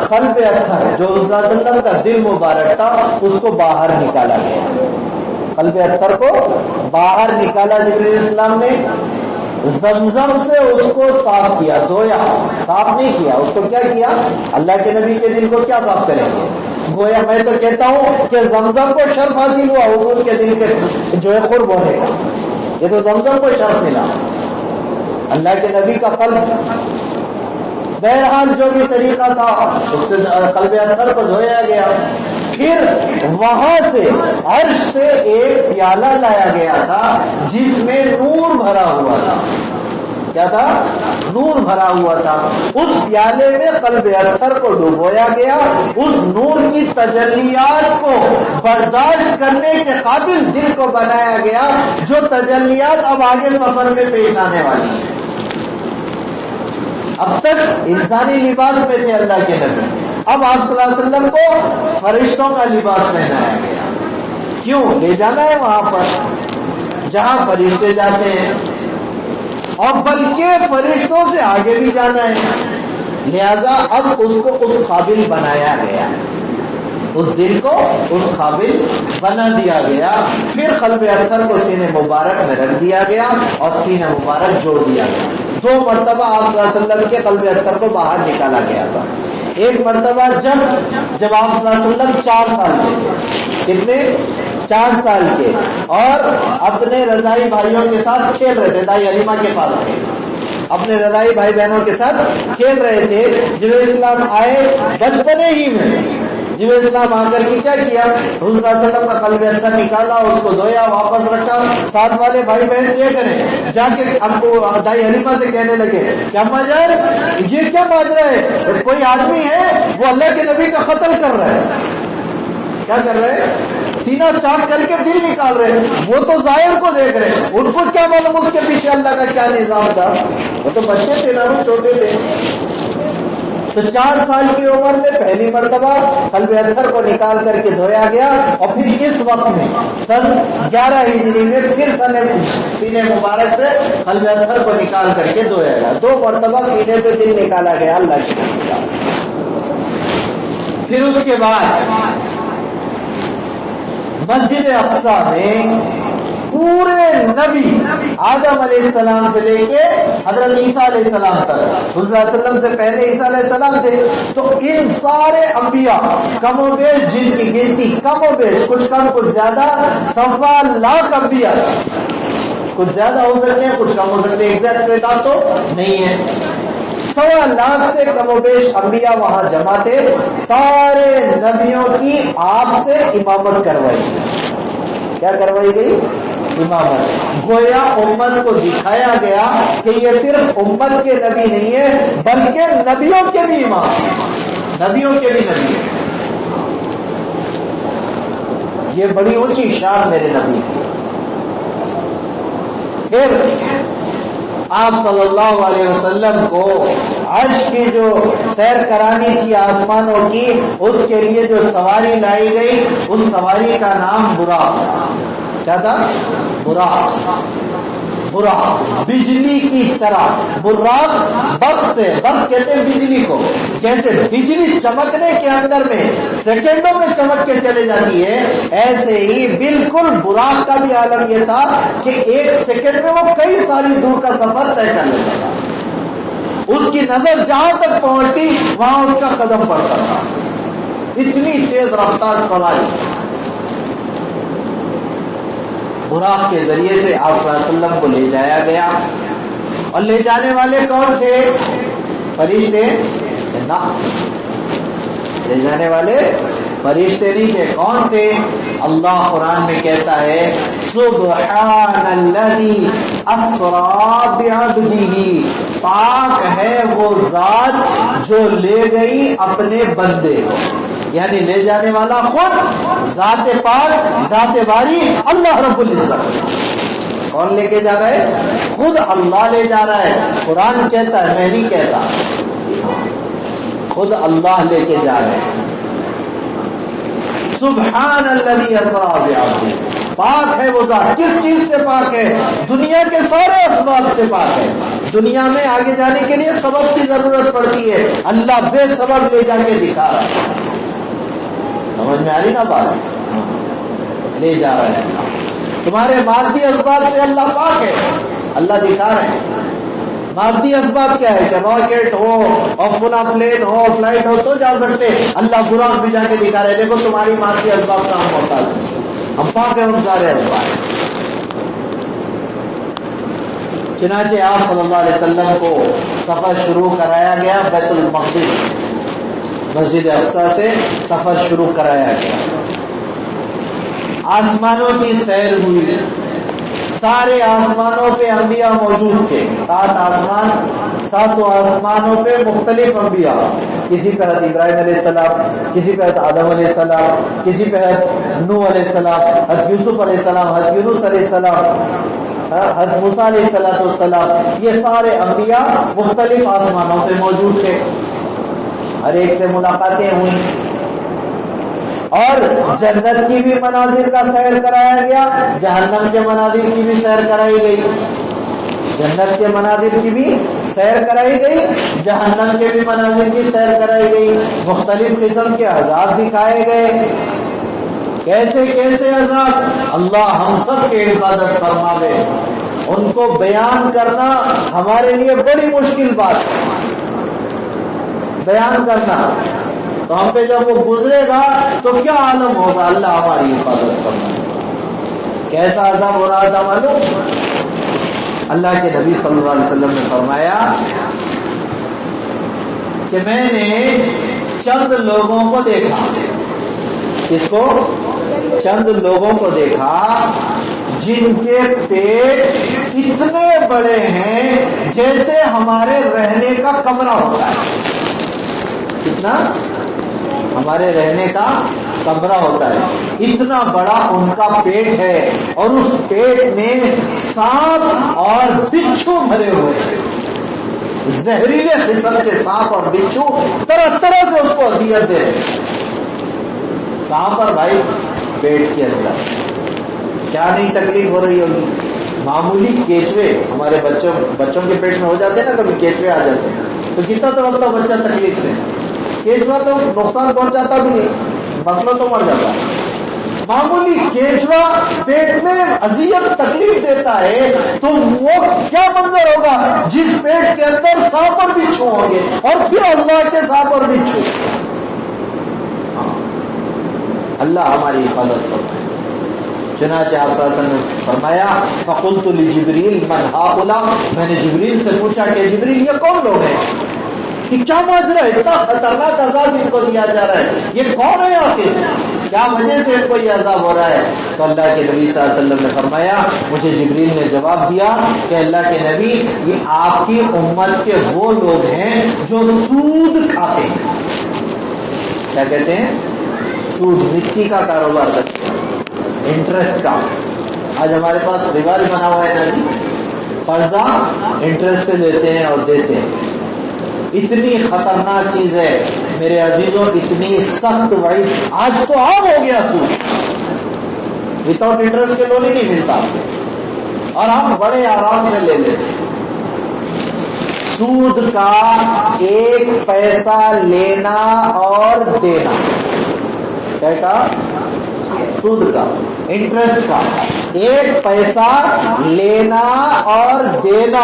قلب اطہر جو صلی اللہ علیہ وسلم کا دل مبارک تھا اس کو باہر نکالا گیا. قلب اطہر کو باہر نکالا جبرائیل علیہ السلام نے. زمزم سے اس کو صاف کیا, دھویا, صاف نہیں کیا. اس کو کیا کیا؟ اللہ کے نبی کے دل کو کیا صاف کریں گے؟ گویا میں تو کہتا ہوں کہ زمزم کو شرف حاصل ہوا حضور کے دل کے جو ہے قرب ہونے کا. یہ تو زمزم کو شرف ملا, اللہ کے نبی کا قلب. بہرحال جو بھی طریقہ تھا اس سے قلب اطہر کو دھویا گیا. پھر وہاں سے عرش سے ایک پیالہ لایا گیا تھا جس میں نور بھرا ہوا تھا. کیا تھا؟ نور بھرا ہوا تھا. اس پیالے میں قلب اطہر کو ڈبویا گیا. اس نور کی تجلیات کو برداشت کرنے کے قابل دل کو بنایا گیا, جو تجلیات اب آگے سفر میں پیش آنے والی ہیں. اب تک انسانی لباس میں تھے اللہ کے نبی, اب آپ صلی اللہ علیہ وسلم کو فرشتوں کا لباس پہنایا گیا. کیوں؟ لے جانا ہے وہاں پر جہاں فرشتے جاتے ہیں, اور بلکہ فرشتوں سے آگے بھی جانا ہے. لہذا اب اس کو اس قابل بنایا گیا, اس دل کو اس قابل بنا دیا گیا. پھر قلب اطہر کو سینے مبارک میں رکھ دیا گیا اور سینہ مبارک جوڑ دیا گیا. 2 مرتبہ آپ صلی اللہ علیہ وسلم کے قلب اطہر کو باہر نکالا گیا تھا. ایک مرتبہ جب آپ صلی اللہ علیہ وسلم 4 سال کے تھے. کتنے؟ 4 سال کے, اور اپنے رضائی بھائیوں کے ساتھ کھیل رہے تھے. دائی حلیمہ کے پاس تھے, اپنے رضائی بھائی بہنوں کے ساتھ کھیل رہے تھے. جب اسلام آئے بچپنے ہی میں جب اسلام آ کر کے کیا کیا, حضور صلی اللہ علیہ وسلم کا قلب اطہر نکالا, اس کو دھویا, واپس رکھا. ساتھ والے بھائی بہن کیا کریں, جا کے ہم کو دائی حلیمہ سے کہنے لگے کہ اما جان یہ کیا ماجرا ہے, کوئی آدمی ہے وہ اللہ کے نبی کا قتل کر رہا ہے. کیا کر رہے ہیں؟ سینہ چاک کر کے دل نکال رہے ہیں. وہ تو ظاہر کو دیکھ رہے ہیں, ان کو کیا معلوم اس کے پیچھے اللہ کا کیا نظام تھا. وہ تو بچے تھے نا, وہ چھوٹے تھے. تو 4 سال کی عمر میں پہلی مرتبہ قلب اطہر کو نکال کر کے دھویا گیا, اور پھر اس وقت میں سن 11 ہجری میں پھر سینے مبارک سے قلب اطہر کو نکال کر کے دھویا گیا. 2 مرتبہ سینے سے دل نکالا گیا اللہ کے نبی کا. پھر اس کے بعد مسجد اقصی میں پورے نبی آدم علیہ السلام سے لے کے حضرت عیسیٰ علیہ السلام تک, صلی اللہ علیہ وسلم سے پہلے عیسیٰ علیہ السلام تھے, تو ان سارے انبیاء کم و بیش, جن کی گنتی کم و بیش کچھ کم کچھ زیادہ 1.25 لاکھ انبیاء, کچھ زیادہ ہو سکتے ہیں کچھ کم ہو سکتے ہیں, ایگزیکٹ تعداد تو نہیں ہے. 1.25 لاکھ سے کم و بیش انبیاء وہاں جمع تھے. سارے نبیوں کی آپ سے امامت کروائی گئی. کیا کروائی گئی؟ امامت. گویا امت کو دکھایا گیا کہ یہ صرف امت کے نبی نہیں ہے بلکہ نبیوں کے بھی امام, نبیوں کے بھی نبی. یہ بڑی اونچی شان میرے نبی کی. پھر آپ صلی اللہ علیہ وسلم کو عرش کی جو سیر کرانی تھی آسمانوں کی, اس کے لیے جو سواری لائی گئی, اس سواری کا نام براق. کیا تھا؟ براق. براق بجلی کی طرح. براق برق سے, برق کہتے ہیں بجلی کو, جیسے بجلی چمکنے کے اندر میں سیکنڈوں میں چمک کے چلے جاتی ہے, ایسے ہی بالکل براق کا بھی عالم یہ تھا کہ 1 سیکنڈ میں وہ کئی ساری دور کا سفر طے کر لیتا تھا. اس کی نظر جہاں تک پہنچتی وہاں اس کا قدم پڑتا تھا. اتنی تیز رفتار سواری. براق کے ذریعے سے آپ صلی اللہ علیہ وسلم کو لے جایا گیا. اور لے جانے والے کون تھے؟ فرشتے؟ نہ, لے جانے والے فرشتے نہیں تھے. کون تھے؟ اللہ قرآن میں کہتا ہے سبحان الذی اسری بعبدہ, پاک ہے وہ ذات جو لے گئی اپنے بندے کو. یعنی لے جانے والا خود ذات پاک, ذات باری اللہ رب العزت. کون لے کے جا رہا ہے؟ خود اللہ لے جا رہا ہے. قرآن کہتا ہے, میں نہیں کہتا, خود اللہ لے کے جا رہے ہیں. سبحان الذی اسری بعبدہ, پاک ہے وہ ذات. کس چیز سے پاک ہے؟ دنیا کے سارے اسباب سے پاک ہے. دنیا میں آگے جانے کے لیے سبب کی ضرورت پڑتی ہے، اللہ بے سبب لے جا کے دکھا رہا ہے. سمجھ میں آ رہی نا بات؟ لے جا رہا ہے. تمہارے مادی اسباب سے اللہ پاک ہے، اللہ دکھا رہے ہیں. مادی اسباب کیا ہے کہ راکٹ ہو اور فلا پلین ہو، فلائٹ ہو تو جا سکتے. اللہ براق بھی جا کے دکھا رہے ہیں، دیکھو تمہاری مادی اسباب کا ہم محتاج ہیں، ہم پاک ہیں ان سارے اسباب. چنانچہ آپ صلی اللہ علیہ وسلم کو سفر شروع کرایا گیا بیت المقدس، مسجد اقصی سے سفر شروع کرایا گیا. آسمانوں کی سیر ہوئی، سارے آسمانوں پہ انبیاء موجود تھے. 7 آسمان، 7 آسمانوں پہ مختلف انبیاء. کسی پہ حضرت ابراہیم علیہ السلام، کسی پہ حضرت آدم علیہ السلام، کسی پہ حضرت نوح علیہ السلام، حضرت یوسف علیہ السلام، حضرت یونس علیہ السلام، حضرت موسیٰ علیہ السلام. یہ سارے انبیاء مختلف آسمانوں پہ موجود تھے. ہر ایک سے ملاقاتیں ہوئی اور جنت کی بھی مناظر کا سیر کرایا گیا، جہنم کے مناظر کی بھی سیر کرائی گئی. جنت کے مناظر کی بھی سیر کرائی گئی، جہنم کے بھی مناظر کی سیر کرائی گئی. مختلف قسم کے عذاب دکھائے گئے. کیسے کیسے عذاب؟ اللہ ہم سب کے عبادت فرماوے. ان کو بیان کرنا ہمارے لیے بڑی مشکل بات ہے، بیان کرنا. تو ہم پہ جب وہ گزرے گا تو کیا عالم ہوگا. اللہ ہماری حفاظت فرمائے. کیسا عذاب ہو رہا تھا معلوم؟ اللہ کے نبی صلی اللہ علیہ وسلم نے فرمایا کہ میں نے چند لوگوں کو دیکھا. کس کو؟ چند لوگوں کو دیکھا جن کے پیٹ اتنے بڑے ہیں جیسے ہمارے رہنے کا کمرہ ہوتا ہے. کتنا؟ ہمارے رہنے کا کمرہ ہوتا ہے، اتنا بڑا ان کا پیٹ ہے. اور اس پیٹ میں سانپ اور بچھو بھرے ہوئے ہیں، زہریلے قسم کے سانپ اور بچھو طرح طرح سے اس کو اذیت دے. کہاں پر بھائی؟ پیٹ کے اندر. کیا نہیں تکلیف ہو رہی ہوگی. معمولی کیچوے ہمارے بچوں کے پیٹ میں ہو جاتے ہیں نا، کبھی کیچوے آ جاتے ہیں تو کتنا تو ہوتا بچہ تکلیف سے. کیچوا تو نقصان پہنچاتا بھی نہیں، مسئلہ تو مر جاتا ہے. معمولی کیچوا پیٹ میں اذیت تکلیف دیتا ہے تو وہ کیا منظر ہوگا جس پیٹ کے اندر سانپ اور بچھو ہوں گے، اور پھر اللہ کے سانپ اور بچھو. اللہ ہماری حفاظت کرتا ہے. چنانچہ آپ صلی اللہ علیہ وسلم نے فرمایا فقلت لجبریل من هؤلاء، میں نے جبریل سے پوچھا کہ جبریل یہ کون لوگ ہیں، کہ کیا ماجرا ہے، اتنا خطرناک عذاب ان کو دیا جا رہا ہے، یہ کون ہے آخر، کیا وجہ سے ان کو یہ عذاب ہو رہا ہے. تو اللہ کے نبی صلی اللہ علیہ وسلم نے فرمایا، مجھے جبریل نے جواب دیا کہ اللہ کے نبی یہ آپ کی امت کے وہ لوگ ہیں جو سود کھاتے ہیں. کیا کہتے ہیں؟ سود، مٹی کا کاروبار کرتے ہیں، انٹرسٹ کا. آج ہمارے پاس رواج بنا ہوا ہے نا جی، قرضہ انٹرسٹ پہ لیتے ہیں اور دیتے ہیں. اتنی خطرناک چیز ہے میرے عزیزوں، اتنی سخت وعید. آج تو عام ہو گیا سود، وداؤٹ انٹرسٹ کے لون ہی نہیں ملتا اور ہم بڑے آرام سے لے لیتے. سود کا 1 پیسہ لینا اور دینا، کیا کہا؟ سود کا، انٹرسٹ کا 1 پیسہ لینا اور دینا،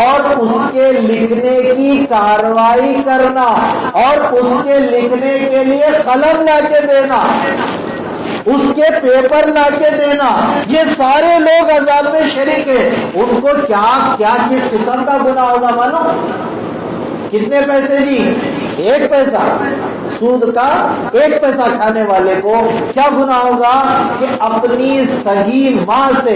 اور اس کے لکھنے کی کارروائی کرنا، اور اس کے لکھنے کے لیے قلم لا کے دینا، اس کے پیپر لا کے دینا. یہ سارے لوگ عذاب میں شریک ہیں. ان کو کیا کس قسم کا گناہ ہوگا معلوم؟ کتنے پیسے جی؟ 1 پیسہ. سود کا 1 پیسہ کھانے والے کو کیا گناہ ہوگا کہ اپنی سگی ماں سے،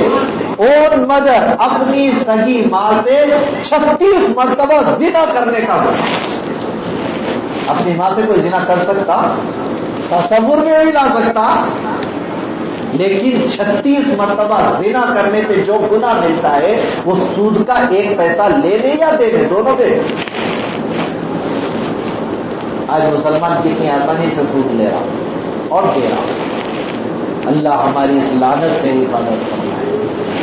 اون مدر، اپنی سگی ماں سے 36 مرتبہ زنا کرنے کا گناہ. اپنی ماں سے کوئی زنا کر سکتا؟ تصور میں نہیں لا سکتا، لیکن 36 مرتبہ زنا کرنے پہ جو گناہ ملتا ہے وہ سود کا 1 پیسہ لینے یا دینے دونوں پہ. آج مسلمان کتنی آسانی سے سود لے رہا اور دے رہا. اللہ ہماری اس لعنت سے حفاظت فرمائے۔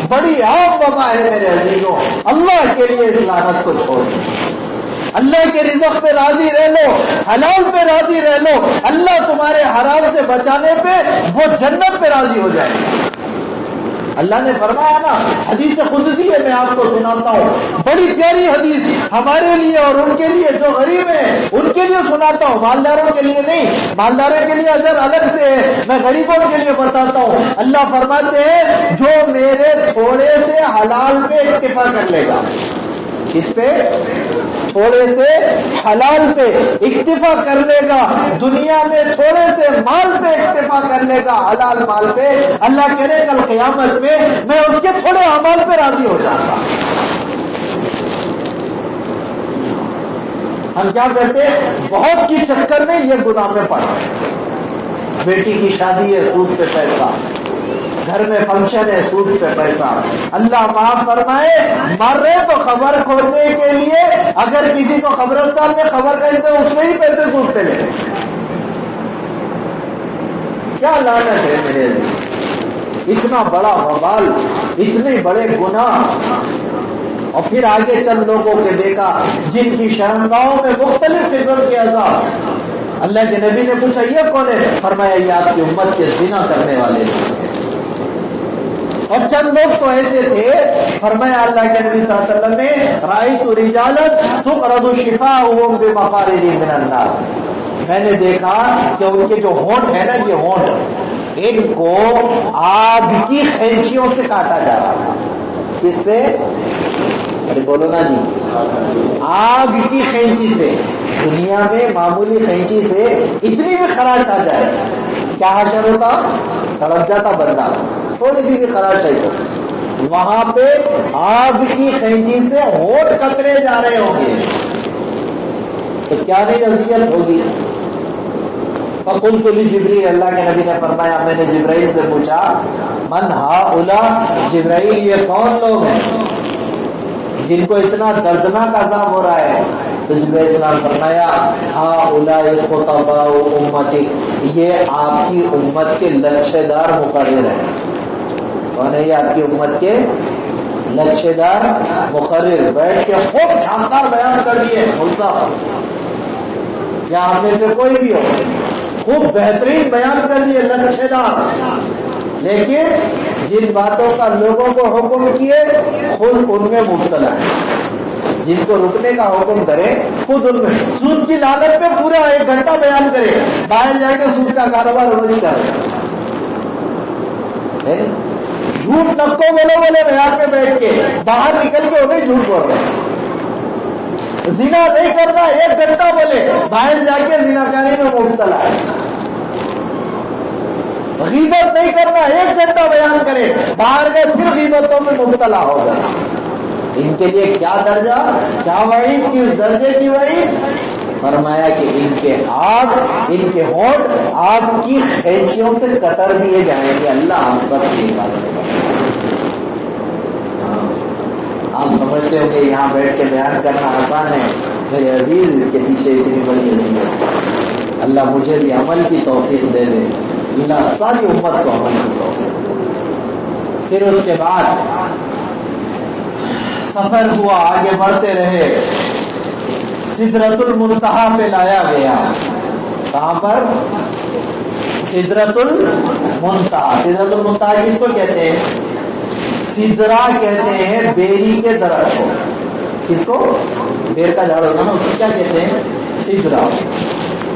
بڑی عام وبا ہے میرے عزیزوں، اللہ کے لیے اس لعنت کو چھوڑ دیں، اللہ کے رزق پہ راضی رہ لو، حلال پہ راضی رہ لو، اللہ تمہارے حرام سے بچانے پہ وہ جنت پہ راضی ہو جائے گا۔ اللہ نے فرمایا نا، حدیث قدسی ہے، میں آپ کو سناتا ہوں، بڑی پیاری حدیث ہمارے لیے اور ان کے لیے جو غریب ہیں ان کے لیے سناتا ہوں، مالداروں کے لیے نہیں، مالداروں کے لیے اجر الگ سے ہے، میں غریبوں کے لیے بتاتا ہوں۔ اللہ فرماتے ہیں جو میرے تھوڑے سے حلال پہ اکتفا کر لے گا، کس پہ؟ تھوڑے سے حلال پہ اکتفا کر لے گا، دنیا میں تھوڑے سے مال پہ اکتفا کر لے گا، حلال مال پہ، اللہ کہے کل قیامت میں اس کے تھوڑے اعمال پہ راضی ہو جاتا۔ ہم کیا کرتے ہیں؟ بہت کی چکر میں یہ گناہ میں پڑا، بیٹی کی شادی ہے سود پہ پیسہ، گھر میں فنکشن ہے سود پہ پیسہ۔ اللہ معاف فرمائے، مر رہے تو خبر کھولنے کے لیے اگر کسی کو قبرستان میں خبر کہتے ہیں اس میں ہی پیسے سود پہ لے، کیا لعنت ہے میرے عزیز، اتنا بڑا وبال، اتنے بڑے گناہ۔ اور پھر آگے چند لوگوں کے دیکھا جن کی شرمگاہوں میں مختلف قسم کے عذاب۔ اللہ کے نبی نے پوچھا یہ کون ہے؟ فرمایا یہ آپ کی امت کے زنا کرنے والے لوگ ہیں۔ اور چند لوگ تو ایسے تھے، فرمایا اللہ کے نبی صلی اللہ علیہ وسلم نے رأیت رجالا تقرض شفاؤہم بمقارض من النار، میں نے دیکھا کہ ان کے جو ہونٹ ہے نا، یہ ہونٹ، ان کو آگ کی خینچیوں سے کاٹا جا رہا تھا۔ کس سے؟ ارے بولو نا جی، آگ کی خینچی سے۔ دنیا میں معمولی خینچی سے اتنی بھی خراش آ جائے کیا حشر ہوتا؟ تڑپ جاتا بندہ، تھوڑی سی بھی خراش ہے تو وہاں پہ آگ کی خینچی سے ہونٹ قطرے جا رہے ہوں گے تو کیا نہیں اذیت ہوگی۔ فقلت لجبریل، اللہ کے نبی نے فرمایا میں نے جبرائیل سے پوچھا من ہؤلاء، جبرائیل یہ کون لوگ ہیں جن کو اتنا دردناک عذاب ہو رہا ہے؟ تو جبرائیل السلام فرمایا ہؤلاء خطباء امتی، یہ آپ کی امت کے لچھے دار مقرر ہیں۔ کون ہے یہ آپ کی امت کے لچھے دار مقرر؟ بیٹھ کے خوب شاندار بیان کر دیے، خلصہ یا ہم میں سے کوئی بھی ہو، خوب بہترین بیان کر دیے لچھے دار، لیکن جن باتوں کا لوگوں کو حکم کیے خود ان میں مبتلا ہے، جن کو رکنے کا حکم کرے خود ان میں۔ سود کی لالچ میں پورا 1 گھنٹہ بیان کرے، باہر جا کے سود کا کاروبار روز کرے، جھوٹ نکو بولے بیان میں بیٹھ کے، باہر نکل کے انہیں جھوٹ بول رہے۔ زنا نہیں کرنا 1 گھنٹہ بولے، باہر جا کے زناکاری میں مبتلا ہے۔ غیبت نہیں کرنا 1 گھنٹہ بیان کرے، باہر گئے پھر غیبتوں میں مبتلا ہو گئے۔ ان کے لیے کیا درجہ، کیا وعید، کس درجے کی وعید؟ فرمایا کہ ان کے آگ، ان کے ہونٹ آگ کی خینچیوں سے قطر دیے جائیں گے۔ اللہ ہم سب کی حفاظت کرے۔ آپ سمجھتے ہوں کہ یہاں بیٹھ کے بیان کرنا آسان ہے، میرے عزیز اس کے پیچھے اتنی بڑی حیثیت ہے۔ اللہ مجھے بھی عمل کی توفیق دے دے، اللہ ساری امت کو عمل کی توفیق۔ پھر اس کے بعد سفر ہوا، آگے بڑھتے رہے، سدرۃ المنتہا پہ لایا گیا۔ کہاں پر؟ سدرۃ المنتہا۔ سدرۃ المنتہا کس کو کہتے ہیں؟ سدرا کہتے ہیں بیری کے درخت کو۔ کس کو؟ بیر کا جھاڑ ہوگا نا، اس کو کیا کہتے ہیں؟ سدرا۔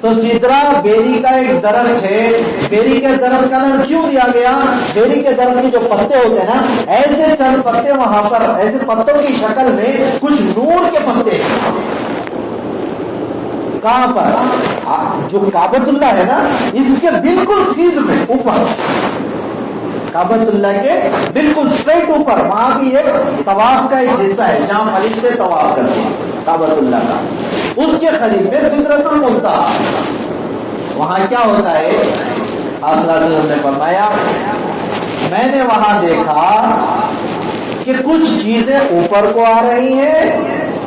تو سدرا بیری کا ایک درخت ہے۔ بیری کے درخت کا نام کیوں دیا گیا؟ بیری کے درخت کے جو پتے ہوتے ہیں نا، ایسے چند پتے وہاں پر، ایسے پتوں کی شکل میں کچھ نور کے پتے ہیں۔ کہاں پر؟ جو کعبۃ اللہ ہے نا، اس کے بالکل سیدھ میں اوپر، کعبۃ اللہ کے بالکل اسٹریٹ اوپر، وہاں بھی ایک طواف کا ایک حصہ ہے جہاں فرشتے طواف کرتے ہیں کعبۃ اللہ کا، اس کے قریب میں سدرۃ المنتہا۔ وہاں کیا ہوتا ہے؟ آپ صلی اللہ علیہ وسلم نے فرمایا میں نے وہاں دیکھا کہ کچھ چیزیں اوپر کو آ رہی ہیں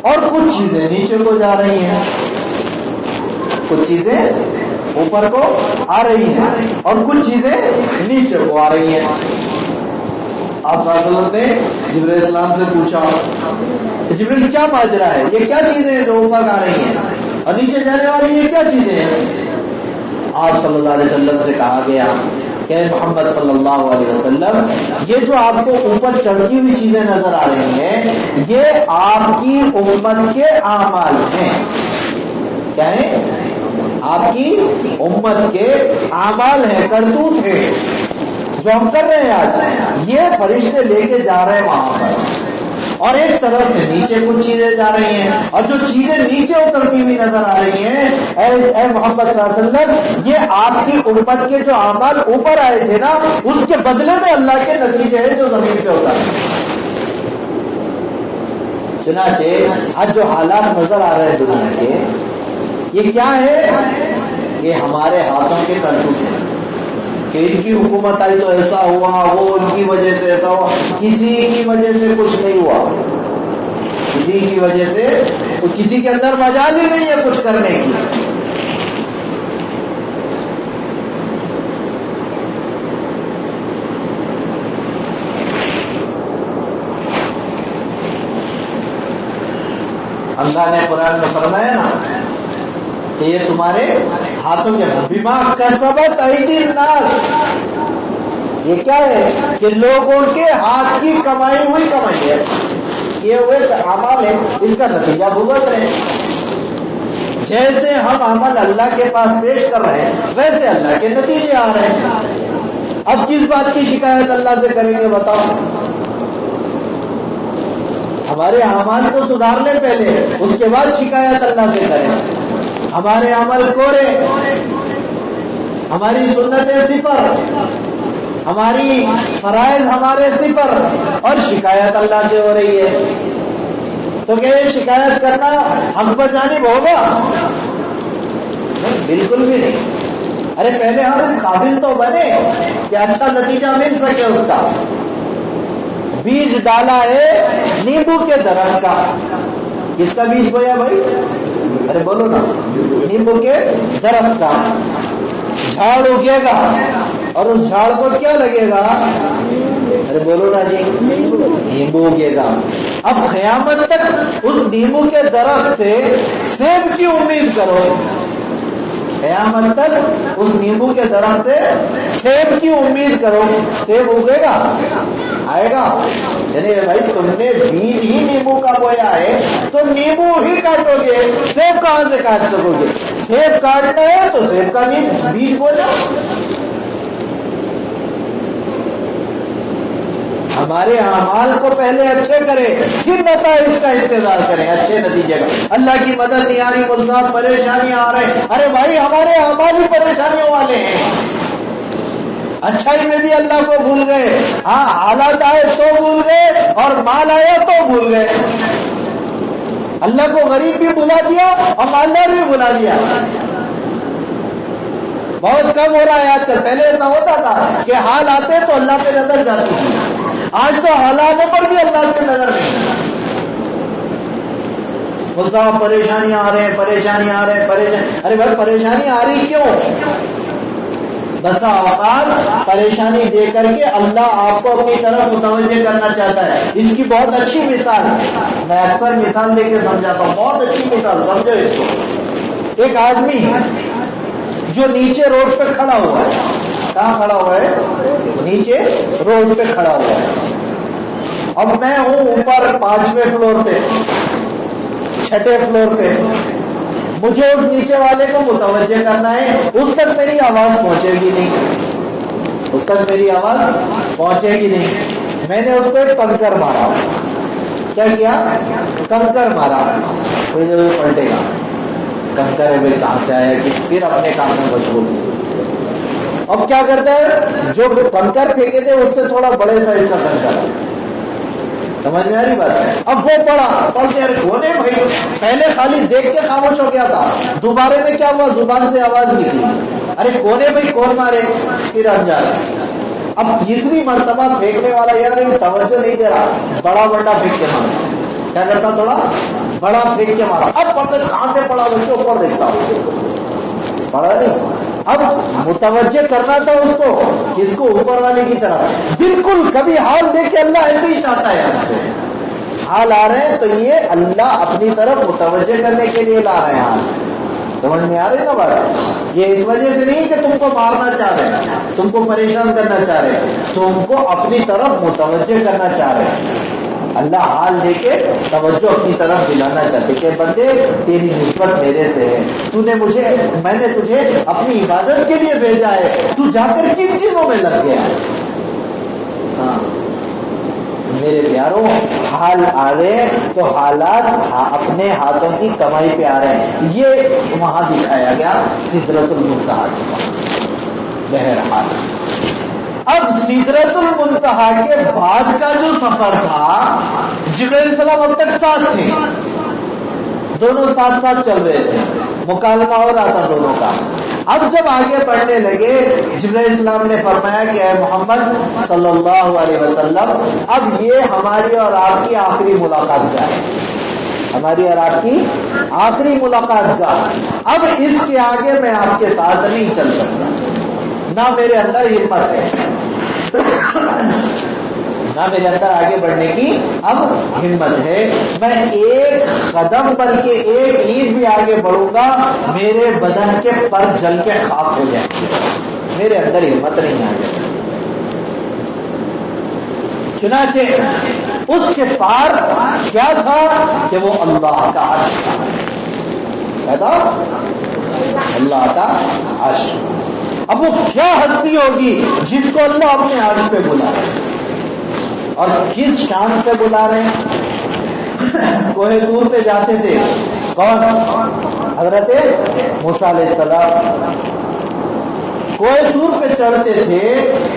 اور کچھ چیزیں نیچے کو جا رہی ہیں۔ کچھ چیزیں اوپر کو آ رہی ہیں اور کچھ چیزیں نیچے کو آ رہی ہیں. آپ حضرت نے جبرائیل السلام سے پوچھا جبرائیل کیا ماجرا ہے, یہ کیا چیزیں ہیں جو اوپر آ رہی ہیں اور نیچے جانے والی یہ کیا چیزیں ہیں؟ آپ صلی اللہ علیہ وسلم سے کہا گیا کہ محمد صلی اللہ علیہ وسلم یہ جو آپ کو اوپر چڑھتی ہوئی چیزیں نظر آ رہی ہیں یہ آپ کی امت کے اعمال ہیں. کیا ہے؟ آپ کی امت کے اعمال ہیں, کرتوت ہیں جو ہم کر رہے ہیں آج. یہ فرشتے لے کے جا رہے ہیں وہاں پر اور ایک طرف سے نیچے کچھ چیزیں جا رہی ہیں اور جو چیزیں نیچے اترتی ہوئی نظر آ رہی ہیں اے محمد صلی اللہ علیہ وسلم یہ آپ کی امت کے جو اعمال اوپر آئے تھے نا اس کے بدلے میں اللہ کے نتیجے ہیں جو زمین پہ اتر ہیں. چنانچہ آج جو حالات نظر آ رہے ہیں دنیا کے یہ کیا ہے؟ یہ ہمارے ہاتھوں کے کرتوت ہیں کہ ان کی حکومت آئی تو ایسا ہوا, وہ ان کی وجہ سے ایسا ہوا. کسی کی وجہ سے کچھ نہیں ہوا, کسی کی وجہ سے کسی کے اندر مجال ہی نہیں ہے کچھ کرنے کی. اللہ نے قرآن میں فرمایا نا کہ یہ تمہارے ہاتھوں کے بما کسبت ایدی الناس, یہ کیا ہے کہ لوگوں کے ہاتھ کی کمائی ہوئی کمائی ہے, یہ ہوئے اعمال ہے, اس کا نتیجہ بھگت رہے ہیں. جیسے ہم عمل اللہ کے پاس پیش کر رہے ہیں ویسے اللہ کے نتیجے آ رہے ہیں. اب کس بات کی شکایت اللہ سے کریں گے بتاؤ؟ ہمارے اعمال کو سدھار لیں پہلے, اس کے بعد شکایت اللہ سے کریں. ہمارے عمل کوڑے, ہماری سنتیں صفر, ہماری فرائض ہمارے صفر اور شکایت اللہ سے ہو رہی ہے. تو کیا یہ شکایت کرنا حق پر جانب ہوگا؟ بالکل بھی نہیں. ارے پہلے ہم اس قابل تو بنے کہ اچھا نتیجہ مل سکے. اس کا بیج ڈالا ہے نیمبو کے درخت کا, کس کا بیج بویا بھائی؟ ارے بولو نا, نیمبو کے درخت کا. جھاڑ اگے گا اور اس جھاڑ کو کیا لگے گا؟ ارے بولو نا جی, نیمبو اگے گا. اب قیامت تک اس نیمبو کے درخت سے سیب کی امید کرو. قیامت تک اس نیمبو کے درخت سے سیب کی امید کرو. سیب اگے گا؟ آئے گا؟ یعنی بھائی تم نے بیج ہی نیمبو کا بویا ہے تو نیمبو ہی کاٹو گے, سیب کہاں سے کاٹ سکو گے؟ سیب کاٹنا ہے تو سیب کا بیج بویا. ہمارے اعمال کو پہلے اچھے کریں پھر نتائج کا انتظار کریں, اچھے نتیجے کا. اللہ کی مدد نہیں آ رہی, مصاب پریشانیاں آ رہے, ارے بھائی ہمارے اعمال ہی پریشانیوں والے ہیں. اچھائی میں بھی اللہ کو بھول گئے, ہاں حالات آئے تو بھول گئے اور مال آیا تو بھول گئے. اللہ کو غریب بھی بھلا دیا اور مالدار بھی بھلا دیا. بہت کم ہو رہا ہے آج کل. پہلے ایسا ہوتا تھا کہ حال آتے تو اللہ پہ نظر جاتی تھی, آج تو حالات پر بھی اللہ پہ نظر نہیں. پریشانیاں آ رہے ہیں, پریشانیاں آ رہے ہیں, پریشانی. ارے بھائی پریشانی آ رہی کیوں؟ بسا اوقات پریشانی دے کر کے اللہ آپ کو اپنی طرف متوجہ کرنا چاہتا ہے. اس کی بہت اچھی مثال, میں اکثر مثال لے کے سمجھاتا ہوں, بہت اچھی مثال سمجھو اس کو. ایک آدمی جو نیچے روڈ پہ کھڑا ہوا ہے, کہاں کھڑا ہوا ہے؟ نیچے روڈ پہ کھڑا ہوا ہے. اب میں ہوں اوپر 5ویں فلور پہ, 6ٹھے فلور پہ. مجھے اس نیچے والے کو متوجہ کرنا ہے, اس تک میری آواز پہنچے گی نہیں, اس تک میری آواز پہنچے گی نہیں. میں نے اس کو ایک کنکر مارا. کیا کیا؟ کنکر مارا. کوئی ضرور پلٹے گا, کنکر ہے کہاں سے آیا, کہ پھر اپنے کام میں مشغول. اب کیا کرتا ہے, جو کنکر پھینکے تھے اس سے تھوڑا بڑے سائز کا کنکر, سمجھ میں آ رہی بات ہے. اب وہ پڑھ کے کون ہے بھائی, پہلے خالی دیکھ کے خاموش ہو گیا تھا, دوبارے میں کیا ہوا, زبان سے آواز نکلی, ارے کون ہے بھائی, کون مارے, پھر انجان. اب تیسری مرتبہ پھینکنے والا یار توجہ نہیں دے رہا, بڑا بڑا پھینک کے مارا. کیا کرتا, تھوڑا بڑا پھینک کے مارا. اب پڑھتے کہاں سے پڑا, بچوں اوپر دیکھتا. پڑھا نہیں. اب متوجہ کرنا تھا اس کو کس کو؟ اوپر والے کی طرف. بالکل کبھی حال دیکھ کے اللہ ایسے ہی چاہتا ہے ہم سے. حال آ رہے ہیں تو یہ اللہ اپنی طرف متوجہ کرنے کے لیے لا رہے ہیں حال. سمجھ میں آ رہی نا بات؟ یہ اس وجہ سے نہیں کہ تم کو مارنا چاہ رہے ہیں, تم کو پریشان کرنا چاہ رہے ہیں, تم کو اپنی طرف متوجہ کرنا چاہ رہے ہیں. اللہ حال دے کے توجہ اپنی طرف دلانا چاہتے کہ بندے تیری نسبت میرے سے ہے, میں نے تجھے اپنی عبادت کے لیے بھیجا ہے, تو جا کر کن چیزوں میں لگ گیا ہے. ہاں میرے پیاروں, حال آ رہے ہیں تو حالات اپنے ہاتھوں کی کمائی پہ آ رہے ہیں. یہ وہاں دکھایا گیا سدرۃ المنتہا کے پاس. بہرحال اب سدرۃ المنتہا کے بعد کا جو سفر تھا, جبرائیل علیہ السلام اب تک ساتھ تھے, دونوں ساتھ ساتھ چل رہے تھے, مکالمہ ہو رہا تھا دونوں کا. اب جب آگے بڑھنے لگے, جبرائیل علیہ السلام نے فرمایا کہ اے محمد صلی اللہ علیہ وسلم, اب یہ ہماری اور آپ کی آخری ملاقات کا ہے, ہماری اور آپ کی آخری ملاقات کا. اب اس کے آگے میں آپ کے ساتھ نہیں چل سکتا, نہ میرے اندر ہمت ہے, نہ میرے اندر آگے بڑھنے کی اب ہمت ہے. میں ایک قدم بلکہ ایک اینٹ بھی آگے بڑھوں گا, میرے بدن کے پر جل کے خاک ہو جائیں گے, میرے اندر ہمت نہیں آ جائے. چنانچہ اس کے پار کیا تھا کہ وہ اللہ کا عرش تھا. کیا تھا؟ اللہ کا عرش. اب وہ کیا ہستی ہوگی جس کو اللہ اپنے عرش پہ بلا رہے ہیں, اور کس شان سے بلا رہے ہیں. کوہ طور پہ جاتے تھے کون؟ حضرت موسیٰ علیہ السلام. کوہ طور پہ چڑھتے تھے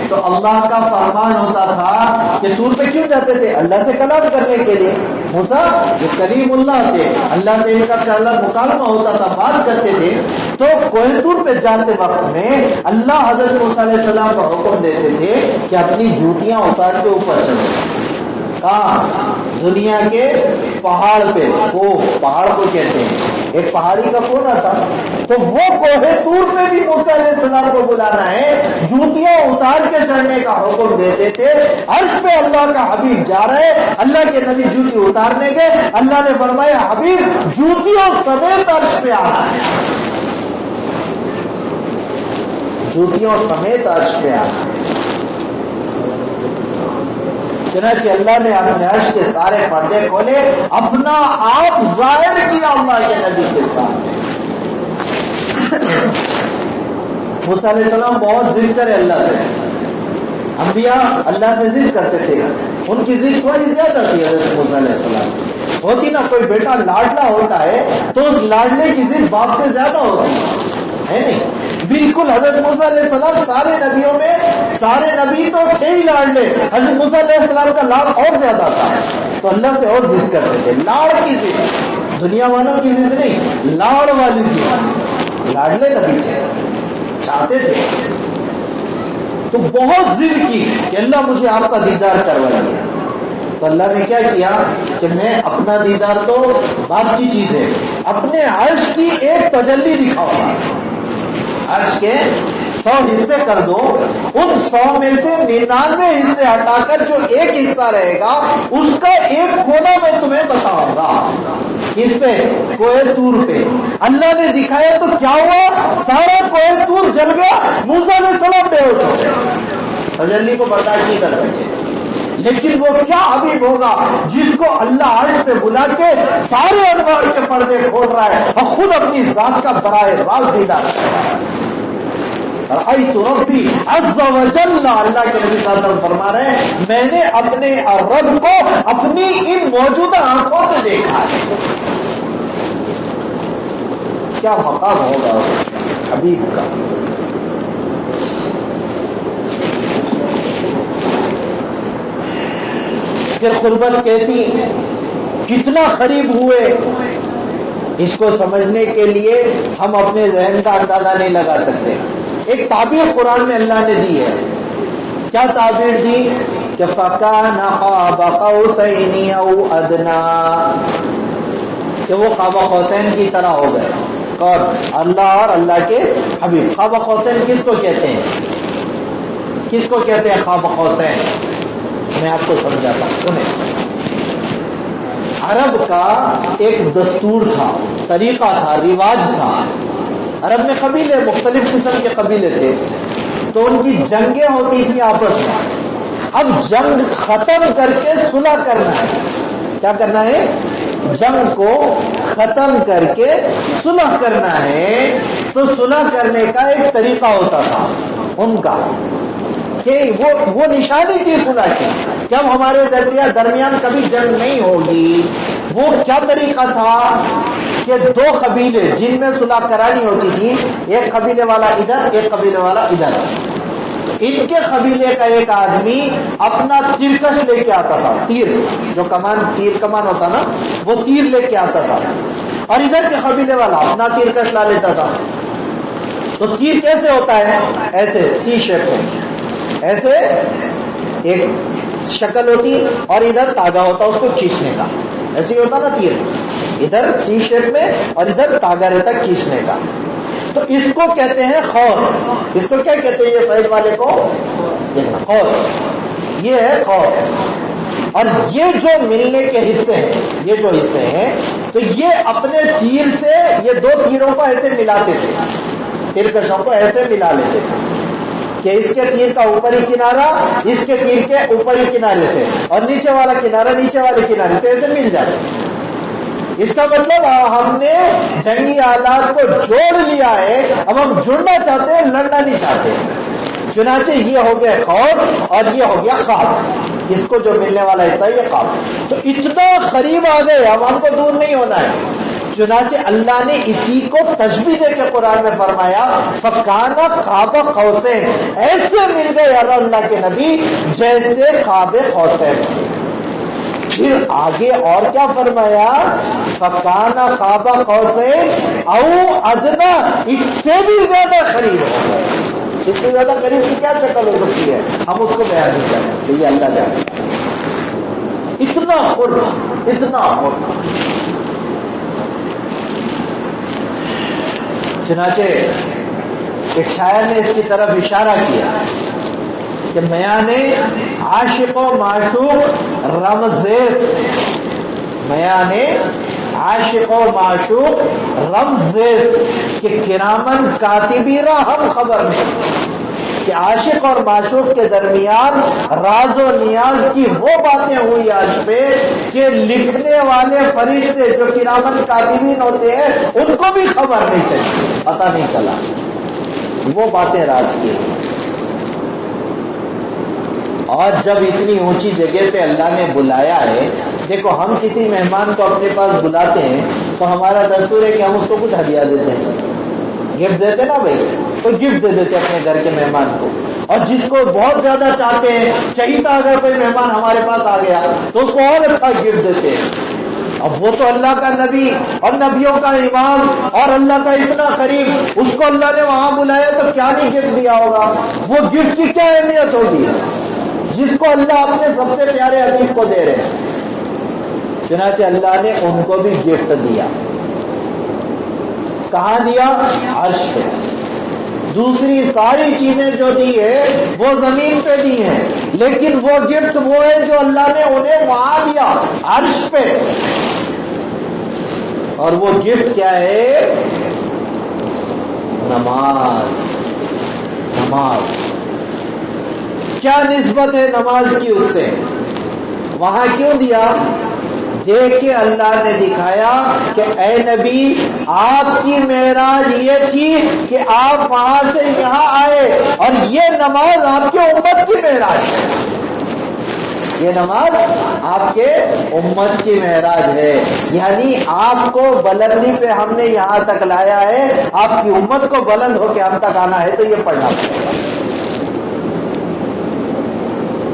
تو اللہ کا فرمان ہوتا تھا کہ طور پہ کیوں جاتے تھے؟ اللہ سے کلام کرنے کے لیے. موسیٰ جو کلیم اللہ تھے, اللہ سے ان کا مکالمہ ہوتا تھا, بات کرتے تھے. تو کوہ طور پہ جاتے وقت میں اللہ حضرت موسیٰ علیہ السلام کا حکم دیتے تھے کہ اپنی جوتیاں اتار کے اوپر چلو. کہاں؟ دنیا کے پہاڑ پہ. وہ پہاڑ کو کہتے ہیں, ایک پہاڑی کا کونا تھا, تو وہ کوہ طور پہ بھی موسیٰ علیہ السلام کو بلانا ہے, جوتیاں اتار کے چڑھنے کا حکم دیتے تھے. عرش پہ اللہ کا حبیب جا رہے, اللہ کے نبی جوتی اتارنے گئے, اللہ نے فرمایا حبیب جوتیوں سمیت عرش پہ آنا ہے, جوتیوں سمیت عرش پہ آنا ہے. چنانچہ اللہ نے اپنے عرش کے سارے پردے کھولے, اپنا آپ ظاہر کیا اللہ کے نبی کے سامنے. موسیٰ علیہ السلام بہت ضد کرے اللہ سے. انبیاء اللہ سے ضد کرتے تھے, ان کی ضد تھوڑی زیادہ تھی. حضرت موسیٰ علیہ السلام ہوتی نا, کوئی بیٹا لاڈلا ہوتا ہے تو اس لاڈلے کی ضد باپ سے زیادہ ہوتی ہے نہیں؟ بالکل حضرت موسیٰ علیہ السلام سارے نبیوں میں, سارے نبی تو تھے ہی لاڈلے, حضرت موسیٰ علیہ السلام کا لاڑ اور زیادہ تھا, تو اللہ سے اور ضد کرتے تھے. لاڑ کی ضد, دنیا والوں کی ضد نہیں, لاڑ والی ضد. لاڈلے نبی تھے, چاہتے تھے, تو بہت ضد کی کہ اللہ مجھے آپ کا دیدار کروائیے. تو اللہ نے کیا کیا کہ میں اپنا دیدار تو بات کی چیز ہے, اپنے عرش کی ایک تجلی دکھاؤں گا. عرش کے 100 حصے کر دو, ان 100 میں سے 99 حصے ہٹا کر جو ایک حصہ رہے گا اس کا ایک کونا میں تمہیں بتاؤں گا. اس پہ کوہ طور پہ اللہ نے دکھایا تو کیا ہوا, سارا کوہ طور جل گیا, موسیٰ علیہ السلام بے ہوش ہو گئے, تجلی کو برداشت نہیں کر سکے. لیکن وہ کیا حبیب ہوگا جس کو اللہ عرش پہ بلا کے سارے انوار کے پردے کھول رہا ہے اور خود اپنی ذات کا براہ راست دیدار کر رہا ہے. رأیت ربی عز وجل, اللہ کے نبی صلی اللہ علیہ وسلم فرما رہے ہیں میں نے اپنے رب کو اپنی ان موجودہ آنکھوں سے دیکھا ہے. کیا مقام ہوگا حبیب کا. پھر قربت کیسی, کتنا قریب ہوئے, اس کو سمجھنے کے لیے ہم اپنے ذہن کا اندازہ نہیں لگا سکتے. ایک تعبیر قرآن میں اللہ نے دی ہے. کیا تعبیر دی کہ فَكَانَ قَابَ قَوْسَيْنِ أَوْ أَدْنَىٰ, کہ وہ قاب قوسین کی طرح ہو گئے. کون؟ اللہ اور اللہ کے حبیب. قاب قوسین کس کو کہتے ہیں؟ کس کو کہتے ہیں قاب قوسین؟ میں آپ کو سمجھاتا ہوں، سنیں. عرب کا ایک دستور تھا، طریقہ تھا، رواج تھا. عرب میں قبیلے، مختلف قسم کے قبیلے تھے، تو ان کی جنگیں ہوتی تھی آپس میں. اب جنگ ختم کر کے صلح کرنا ہے. کیا کرنا ہے؟ جنگ کو ختم کر کے صلح کرنا ہے. تو صلح کرنے کا ایک طریقہ ہوتا تھا ان کا، کہ وہ نشانی تھی صلح کی، جب ہمارے درمیان کبھی جنگ نہیں ہوگی. وہ کیا طریقہ تھا کہ دو قبیلے جن میں صلح کرانی ہوتی تھی، ایک قبیلے والا ادھر، ایک قبیلے والا ادھر. ان کے قبیلے کا ایک آدمی اپنا تیرکش لے کے آتا تھا، تیر جو تیر کمان ہوتا نا، وہ تیر لے کے آتا تھا، اور ادھر کے قبیلے والا اپنا تیرکش لا لیتا تھا. تو تیر کیسے ہوتا ہے؟ ایسے سی شیپ میں، ایسے ایک شکل ہوتی اور ادھر تاگا ہوتا اس کو کھینچنے کا. ایسے ہی ہوتا نا تیر، ادھر سی شیپ میں اور ادھر تاگا رہتا کھینچنے کا. تو اس کو کہتے ہیں خوص. اس کو کیا کہتے ہیں؟ یہ سائڈ والے کو خوص. یہ ہے خوص. اور یہ جو ملنے کے حصے ہیں، یہ جو حصے ہیں، تو یہ اپنے تیر سے یہ دو تیروں کو ایسے ملاتے تھے، تیرکشوں کو ایسے ملا لیتے تھے کہ اس کے تیر کا اوپری کنارہ اس کے تیر کے اوپری کنارے سے، اور نیچے والا کنارہ نیچے والے کنارے سے ایسے مل جاتے. اس کا مطلب ہم نے جنگی آلات کو جوڑ لیا ہے، اب ہم جڑنا چاہتے ہیں، لڑنا نہیں چاہتے. چنانچہ یہ ہو گیا خوف اور یہ ہو گیا خواب. اس کو جو ملنے والا حصہ یہ خواب. تو اتنا قریب آ گئے، اب ہم کو دور نہیں ہونا ہے. چنانچہ اللہ نے اسی کو تشبیہ دے کے قرآن میں فرمایا فَكَانَ قَابَ قَوْسَيْنِ، ایسے مل گئے اللہ کے نبی جیسے قاب قوسین. پھر آگے اور کیا فرمایا؟ فَكَانَ قَابَ قَوْسَيْنِ أَوْ أَدْنَىٰ، اس سے بھی زیادہ قریب ہو گئے. اس سے زیادہ قریب کی کیا شکل ہو سکتی ہے؟ ہم اس کو بیان نہیں کر سکتے، یہ اللہ جانے. اتنا قرب، اتنا قرب. چنانچہ ایک شاعر نے اس کی طرف اشارہ کیا کہ میاں نے عاشق و معشوق رمزیز، میاں نے عاشق و معشوق رمزیز کہ کرامن کاتبی را ہم خبر نہیں، کہ عاشق اور معشوق کے درمیان راز و نیاز کی وہ باتیں ہوئی آج پہ کہ لکھنے والے فرشتے جو کرامن کاتبین ہوتے ہیں ان کو بھی خبر نہیں چلی، پتہ نہیں چلا، وہ باتیں راز کی. اور جب اتنی اونچی جگہ پہ اللہ نے بلایا ہے، دیکھو ہم کسی مہمان کو اپنے پاس بلاتے ہیں تو ہمارا دستور ہے کہ ہم اس کو کچھ ہدیہ دیتے ہیں، گفٹ دیتے نا بھائی، تو گفٹ دے دیتے اپنے گھر کے مہمان کو. اور جس کو بہت زیادہ چاہتے ہیں، چاہیتا اگر کوئی مہمان ہمارے پاس آ گیا تو اس کو اور اچھا گفٹ دیتے ہیں. اب وہ تو اللہ کا نبی اور نبیوں کا امام اور اللہ کا اتنا قریب، اس کو اللہ نے وہاں بلایا تو کیا نہیں گفٹ دیا ہوگا. وہ گفٹ کی کیا اہمیت ہوگی جس کو اللہ اپنے سب سے پیارے حبیب کو دے رہے ہیں. چنانچہ اللہ نے ان کو بھی گفٹ دیا. کہاں دیا؟ عرش پہ. دوسری ساری چیزیں جو دی ہے وہ زمین پہ دی ہیں، لیکن وہ گفٹ وہ ہے جو اللہ نے انہیں وہاں دیا، عرش پہ. اور وہ گفٹ کیا ہے؟ نماز. نماز کیا نسبت ہے نماز کی اس سے؟ وہاں کیوں دیا؟ دیکھ کے اللہ نے دکھایا کہ اے نبی آپ کی معراج یہ تھی کہ آپ وہاں سے یہاں آئے، اور یہ نماز آپ کے امت کی معراج ہے. یہ نماز آپ کے امت کی معراج ہے. یعنی آپ کو بلندی پہ ہم نے یہاں تک لایا ہے، آپ کی امت کو بلند ہو کے ہم تک آنا ہے تو یہ پڑھنا پڑے گا.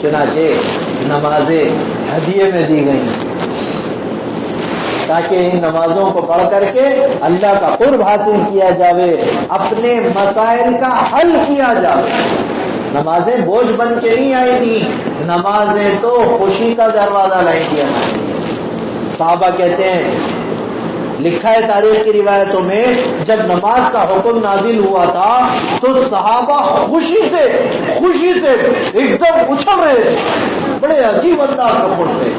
چنانچہ نمازیں ہدیے میں دی گئی تاکہ ان نمازوں کو پڑھ کر کے اللہ کا قرب حاصل کیا جاوے، اپنے مسائل کا حل کیا جاوے. نمازیں بوجھ بن کے نہیں آئی تھی، نمازیں تو خوشی کا دروازہ لائی تھی ہمارے لیے. صحابہ کہتے ہیں لکھا ہے تاریخ کی روایتوں میں جب نماز کا حکم نازل ہوا تھا تو صحابہ خوشی سے ایک دم اچھل رہے تھے، بڑے عجیب انداز میں خوش رہے.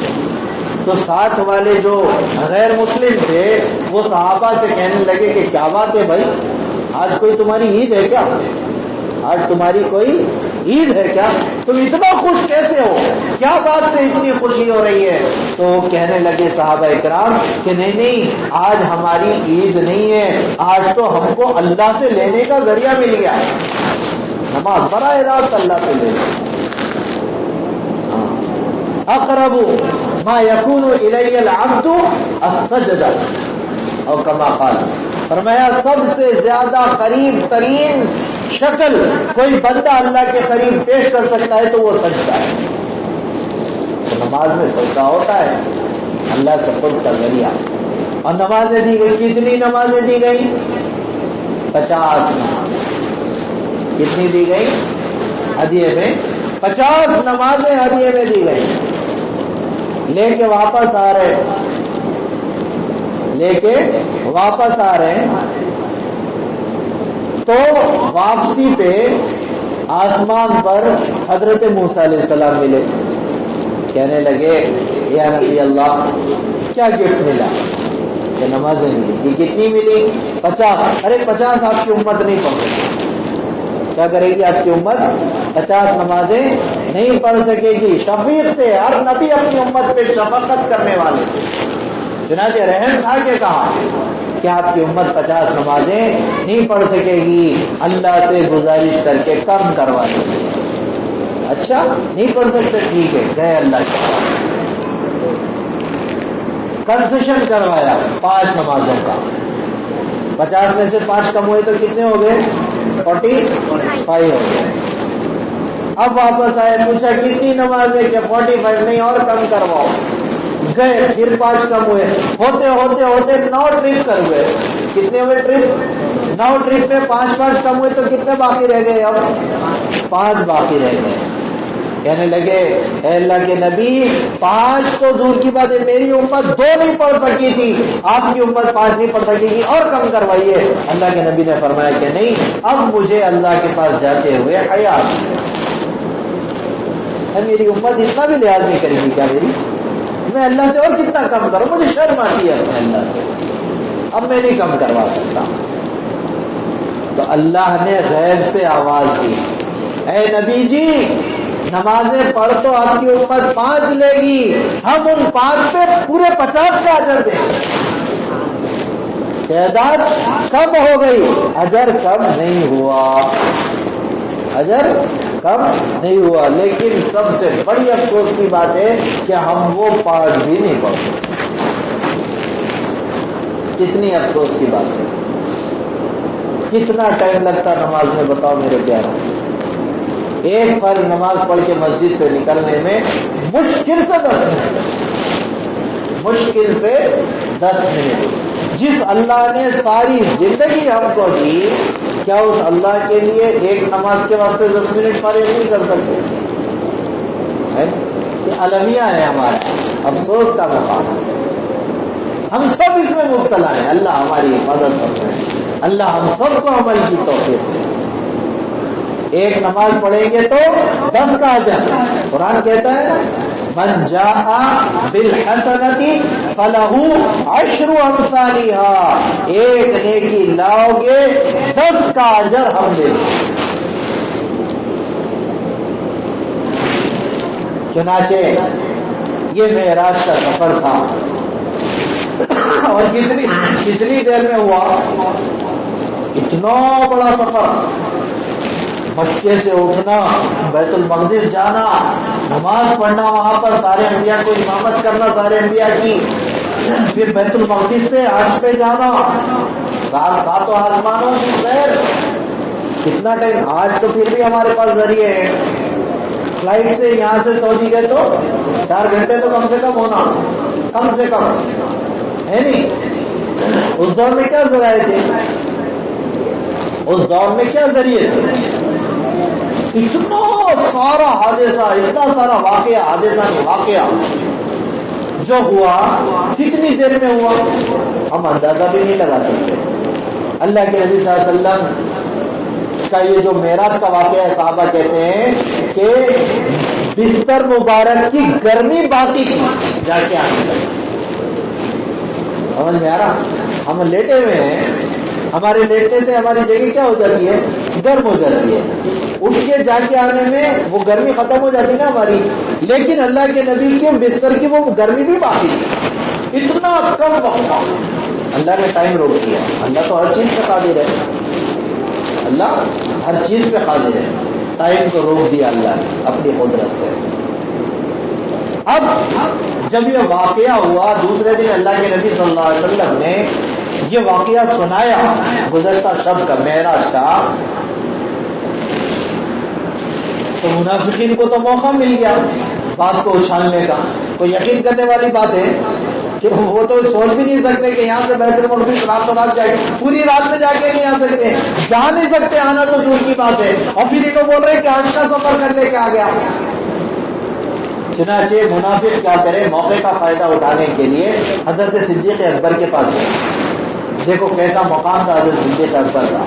تو ساتھ والے جو غیر مسلم تھے وہ صحابہ سے کہنے لگے کہ کیا بات ہے بھائی، آج کوئی تمہاری عید ہے کیا؟ آج تمہاری کوئی عید ہے کیا؟ تم اتنا خوش کیسے ہو؟ کیا بات سے اتنی خوشی ہو رہی ہے؟ تو کہنے لگے صحابہ اکرام کہ نہیں، آج ہماری عید نہیں ہے، آج تو ہم کو اللہ سے لینے کا ذریعہ مل گیا. نماز براہ راست اللہ سے لے. اقرب ما یکون الی العبد السجدہ او کما قال، فرمایا سب سے زیادہ قریب ترین شکل کوئی بندہ اللہ کے قریب پیش کر سکتا ہے تو وہ سجدہ ہے. تو نماز میں سجدہ ہوتا ہے اللہ سے خود کا ذریعہ. اور نمازیں دی گئی، کتنی نمازیں دی گئی؟ 50. کتنی دی گئی ہدیے میں؟ 50 نمازیں ہدیے میں دی گئی. لے کے واپس آ رہے ہیں تو واپسی پہ آسمان پر حضرت موسیٰ علیہ السلام ملے. کہنے لگے یا نبی اللہ کیا گفٹ ملا؟ کہ نمازیں ملی. یہ کتنی ملی؟ 50. ارے 50 آپ کی امت نہیں پڑھ سکتی. کیا کرے گی آپ کی امت؟ 50 نمازیں نہیں پڑھ سکے گی. شفیق تھے، ہر نبی اپنی امت پہ شفقت کرنے والے. چنانچہ رحم کھا کے کہا کہ آپ کی امت 50 نمازیں نہیں پڑھ سکے گی، اللہ سے گزارش کر کے کم کروا دیں. اچھا نہیں پڑھ سکتے، ٹھیک ہے. گئے اللہ کے پاس، کنسیشن کروایا 5 نمازوں کا. 50 میں سے 5 کم ہوئے تو کتنے ہو گئے؟ 45 ہو گئے. اب واپس آئے، پوچھا کتنی نمازیں؟ کہ 45 نہیں اور کم کرواؤ. گئے پھر 5 کم ہوئے، ہوتے 9 ٹرپ کر ہوئے. کتنے ہوئے ٹرپ؟ 9 ٹرپ میں 5 کم ہوئے تو کتنے باقی رہ گئے؟ اب 5 باقی رہ گئے. کہنے لگے اے اللہ کے نبی 5 تو دور کی بات ہے، میری امت 2 نہیں پڑھ سکی تھی، آپ کی امت 5 نہیں پڑھ سکے گی، اور کم کروائیے. اللہ کے نبی نے فرمایا کہ نہیں، اب مجھے اللہ کے پاس جاتے ہوئے حیا ہے. میری امت اتنا بھی لحاظ نہیں کرے گی کیا میری؟ میں اللہ سے اور کتنا کم کروں؟ مجھے شرم آتی ہے اپنے اللہ سے، اب میں نہیں کم کروا سکتا. تو اللہ نے غیب سے آواز دی، اے نبی جی نمازیں پڑھ تو آپ کی امت 5 لے گی، ہم ان 5 پہ پورے 50 کا اجر دیں. تعداد کم ہو گئی، اجر کم نہیں ہوا. لیکن سب سے بڑی افسوس کی بات ہے کہ ہم وہ 5 بھی نہیں پڑھتے. کتنی افسوس کی بات ہے. کتنا ٹائم لگتا نماز میں بتاؤ میرے پیاروں؟ ایک فرض نماز پڑھ کے مسجد سے نکلنے میں مشکل سے 10 منٹ. جس اللہ نے ساری زندگی ہم کو دی، کیا اس اللہ کے لیے ایک نماز کے واسطے 10 منٹ فارغ نہیں کر سکتے؟ یہ المیہ ہے ہمارا، افسوس کا مقام ہے. ہم سب اس میں مبتلا ہیں. اللہ ہماری حفاظت کرتے ہیں. اللہ ہم سب کو عمل کی توفیق دے. ایک نماز پڑھیں گے تو 10 کا اجر. قرآن کہتا ہے من جاء بالحسنۃ فلہ 10 امثالها، ایک نیکی لاؤ گے 10 کا اجر ہم دیں گے. چنانچہ یہ معراج کا سفر تھا، اور کتنی دیر میں ہوا؟ اتنا بڑا سفر. مکے سے اٹھنا، بیت المقدس جانا، نماز پڑھنا وہاں پر، سارے انبیاء کو امامت کرنا سارے انبیاء کی، پھر بیت المقدس سے عرش پہ جانا، 7 آسمانوں کی سیر. کتنا ٹائم. آج تو پھر بھی ہمارے پاس ذریعے ہیں. فلائٹ سے یہاں سے سعودی گئے تو 4 گھنٹے تو کم سے کم ہونا، کم سے کم ہے نہیں. اس دور میں کیا ذرائع تھے؟ اس دور میں کیا ذریعے تھے؟ اتنا سارا حادثہ، اتنا سارا واقعہ جو ہوا کتنی دیر میں ہوا؟ ہم اندازہ بھی نہیں لگا سکتے. اللہ کے نبی صلی اللہ علیہ وسلم کا یہ جو معراج کا واقعہ ہے، صحابہ کہتے ہیں کہ بستر مبارک کی گرمی باقی تھی جا کے آنے لگی. سمجھ میں آ رہا؟ ہم لیٹے ہوئے ہیں، ہمارے لیٹنے سے ہماری جگہ کیا ہو جاتی ہے؟ گرم ہو جاتی ہے. اٹھ کے جا کے آنے میں وہ گرمی ختم ہو جاتی نا ہماری، لیکن اللہ کے نبی کے بستر کی وہ گرمی بھی باقی تھی. اتنا کم وقت اللہ نے ٹائم روک دیا. اللہ تو ہر چیز پہ قادر ہے، اللہ ہر چیز پہ قادر ہے. ٹائم کو روک دیا اللہ نے اپنی قدرت سے. اب جب یہ واقعہ ہوا دوسرے دن اللہ کے نبی صلی اللہ علیہ وسلم نے یہ واقعہ سنایا گزشتہ شب کا، معراج کا، تو منافقین کو تو موقع مل گیا بات کو اچھالنے کا. کوئی یقین کرنے والی بات ہے کہ وہ تو سوچ بھی نہیں سکتے کہ یہاں سے بیت المقدس رات جائے، پوری رات میں جا کے نہیں آ سکتے، جا نہیں سکتے، آنا تو دور کی بات ہے. اور پھر ان کو بول رہے کہ آج کا سفر کر لے کے آ گیا. چنانچہ منافق کیا کرے، موقع کا فائدہ اٹھانے کے لیے حضرت صدیق اکبر کے پاس گئے. دیکھو کیسا مقام تھا حضرت صدیق اکبر کا.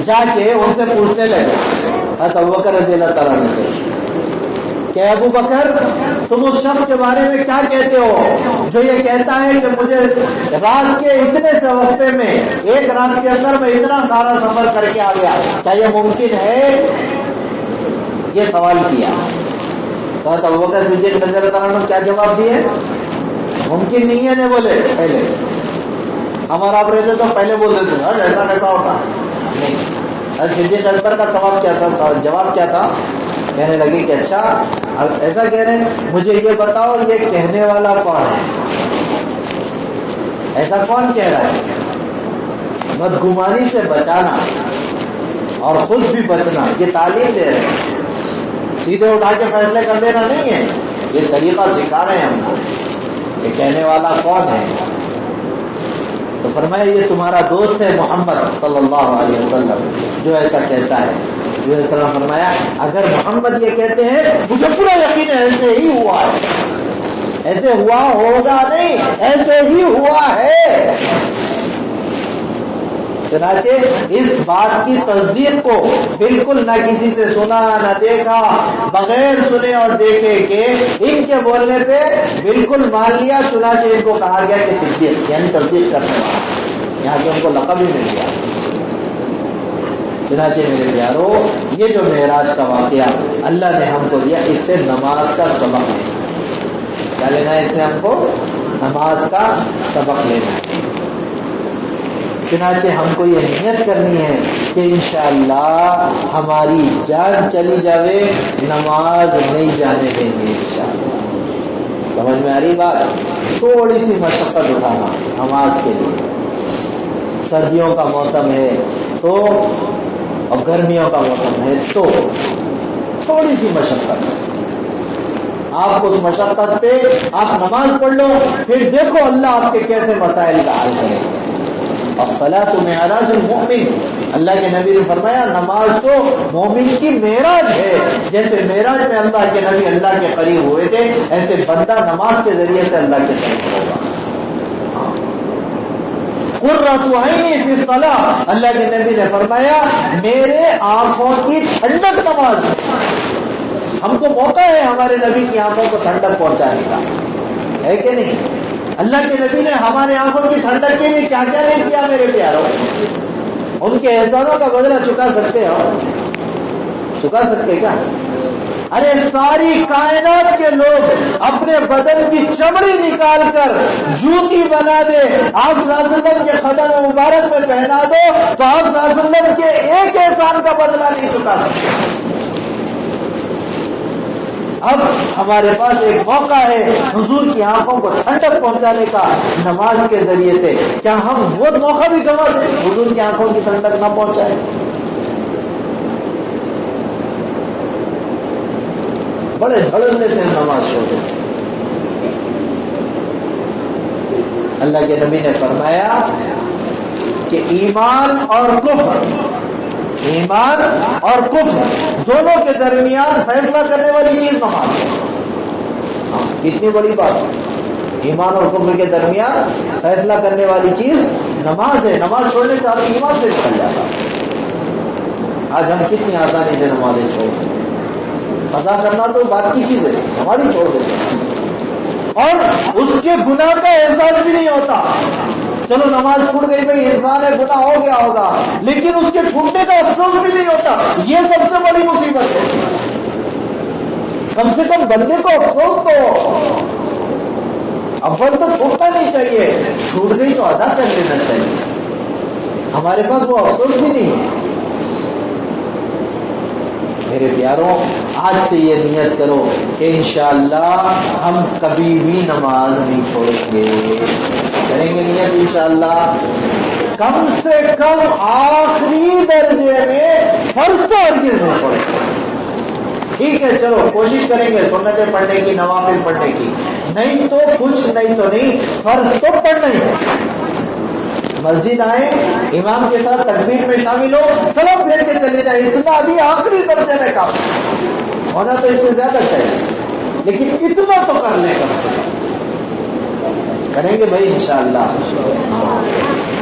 جا کے ان سے پوچھنے لگے حضرت ابوبکر رضی اللہ تعالیٰ عنہ سے کہ ابو بکر تم اس شخص کے بارے میں کیا کہتے ہو جو یہ کہتا ہے کہ مجھے رات کے اتنے سے وقفے میں ایک رات کے اندر میں اتنا سارا سفر کر کے آ گیا، کیا یہ ممکن ہے؟ یہ سوال کیا. تو ابوبکر صدیق رضی اللہ تعالیٰ عنہ کیا جواب دیے؟ ممکن نہیں ہے. نہیں بولے پہلے، ہمارا آپ رہتے تو پہلے بول دیتے ایسا کیسا ہوتا نہیں. صدیق اکبر کا سوال کیا تھا، جواب کیا تھا؟ کہنے لگے کہ اچھا ایسا کہہ رہے ہیں، مجھے یہ بتاؤ یہ کہنے والا کون ہے؟ ایسا کون کہہ رہا ہے؟ بدگمانی سے بچانا اور خود بھی بچنا یہ تعلیم دے رہے ہیں. سیدھے اٹھا کے فیصلے کر دینا نہیں ہے، یہ طریقہ سکھا رہے ہیں ہم کو کہ کہنے والا کون ہے. تو فرمایا یہ تمہارا دوست ہے محمد صلی اللہ علیہ وسلم جو ایسا کہتا ہے. جو وسلم فرمایا اگر محمد یہ کہتے ہیں مجھے پورا یقین ہے ایسے ہی ہوا ہے، ایسے ہوا ہوگا نہیں، ایسے ہی ہوا ہے. چنانچہ اس بات کی تصدیق کو بالکل نہ کسی سے سنا نہ دیکھا، بغیر سنے اور دیکھے کہ ان کے بولنے پہ بالکل مان لیا. چنانچہ ان کو کہا گیا کہ صدیق یعنی تصدیق کرنے والا، یہاں کے ان کو لقب بھی مل گیا. چنانچہ میرے پیارو یہ جو معراج کا واقعہ اللہ نے ہم کو دیا، اس سے نماز کا سبق ہے. کیا لینا ہے؟ اس سے ہم کو نماز کا سبق لینا ہے. چنانچہ ہم کو یہ نیت کرنی ہے کہ انشاءاللہ ہماری جان چلی جاوے نماز نہیں جانے دیں گے انشاءاللہ. سمجھ میں آ رہی بات؟ تھوڑی سی مشقت اٹھانا نماز کے لیے. سردیوں کا موسم ہے تو اور گرمیوں کا موسم ہے تو تھوڑی سی مشقت. آپ اس مشقت پہ آپ نماز پڑھ لو، پھر دیکھو اللہ آپ کے کیسے مسائل کا حل کرے. الصلاۃ معراج المؤمن، اللہ کے نبی نے فرمایا نماز تو مومن کی معراج ہے. جیسے معراج میں اللہ کے نبی اللہ کے قریب ہوئے تھے، ایسے بندہ نماز کے ذریعے سے اللہ کے قریب ہوگا. قرۃ عینی فی الصلاۃ، اللہ کے نبی نے فرمایا میرے آنکھوں کی ٹھنڈک نماز ہے. ہم کو موقع ہے ہمارے نبی کی آنکھوں کو ٹھنڈک پہنچانے کا، ہے کہ نہیں؟ اللہ کے نبی نے ہمارے آنکھوں کی ٹھنڈک کے لیے کیا کیا نہیں کیا میرے پیاروں. ان کے احسانوں کا بدلہ چکا سکتے ہو؟ چکا سکتے کیا؟ ارے ساری کائنات کے لوگ اپنے بدن کی چمڑی نکال کر جوتی بنا دے، آپ صلی اللہ علیہ وسلم کے قدم مبارک میں پہنا دو تو آپ صلی اللہ علیہ وسلم کے ایک احسان کا بدلہ نہیں چکا سکتے. اب ہمارے پاس ایک موقع ہے حضور کی آنکھوں کو ٹھنڈک پہنچانے کا نماز کے ذریعے سے. کیا ہم وہ موقع بھی گنوا دیں حضور کی آنکھوں کی ٹھنڈک نہ پہنچائے؟ بڑے دھڑلنے سے نماز چھوڑ دیں. اللہ کے نبی نے فرمایا کہ ایمان اور کفر دونوں کے درمیان فیصلہ کرنے والی چیز نماز ہے. کتنی بڑی بات ہے. ایمان اور کفر کے درمیان فیصلہ کرنے والی چیز نماز ہے. نماز چھوڑنے سے آپ ایمان سے نکل جاتا. آج ہم کتنی آسانی سے نمازیں چھوڑ دیں. قضا کرنا تو بات کی چیز ہے, نماز ہی چھوڑ دیتے ہیں اور اس کے گناہ کا احساس بھی نہیں ہوتا. چلو نماز چھوٹ گئی بھائی, انسان ہے, گناہ ہو گیا ہوگا, لیکن اس کے چھوٹنے کا افسوس بھی نہیں ہوتا. یہ سب سے بڑی مصیبت ہے. کم سے کم بندے کو افسوس تو اول تو چھوٹنا نہیں چاہیے, چھوٹ گئی تو ادا کر لینا چاہیے. ہمارے پاس وہ افسوس بھی نہیں ہے. میرے پیاروں, آج سے یہ نیت کرو کہ انشاءاللہ ہم کبھی بھی نماز نہیں چھوڑیں گے. کریں گے نیت انشاءاللہ, کم سے کم آخری درجے میں فرض تو ہرگز نہیں چھوڑیں گے. ٹھیک ہے, چلو کوشش کریں گے سنتیں پڑھنے کی, نوافل پڑھنے کی, نہیں تو کچھ نہیں تو نہیں, فرض تو پڑھنا ہی ہے. مسجد آئے, امام کے ساتھ تکبیر میں شامل ہو, سلام پھیر کے چلے جائیں. اتنا ابھی آخری درجے میں کام ہونا تو اس سے زیادہ چاہیے, لیکن اتنا تو کر لیں کم سے کم. کریں گے بھائی انشاءاللہ.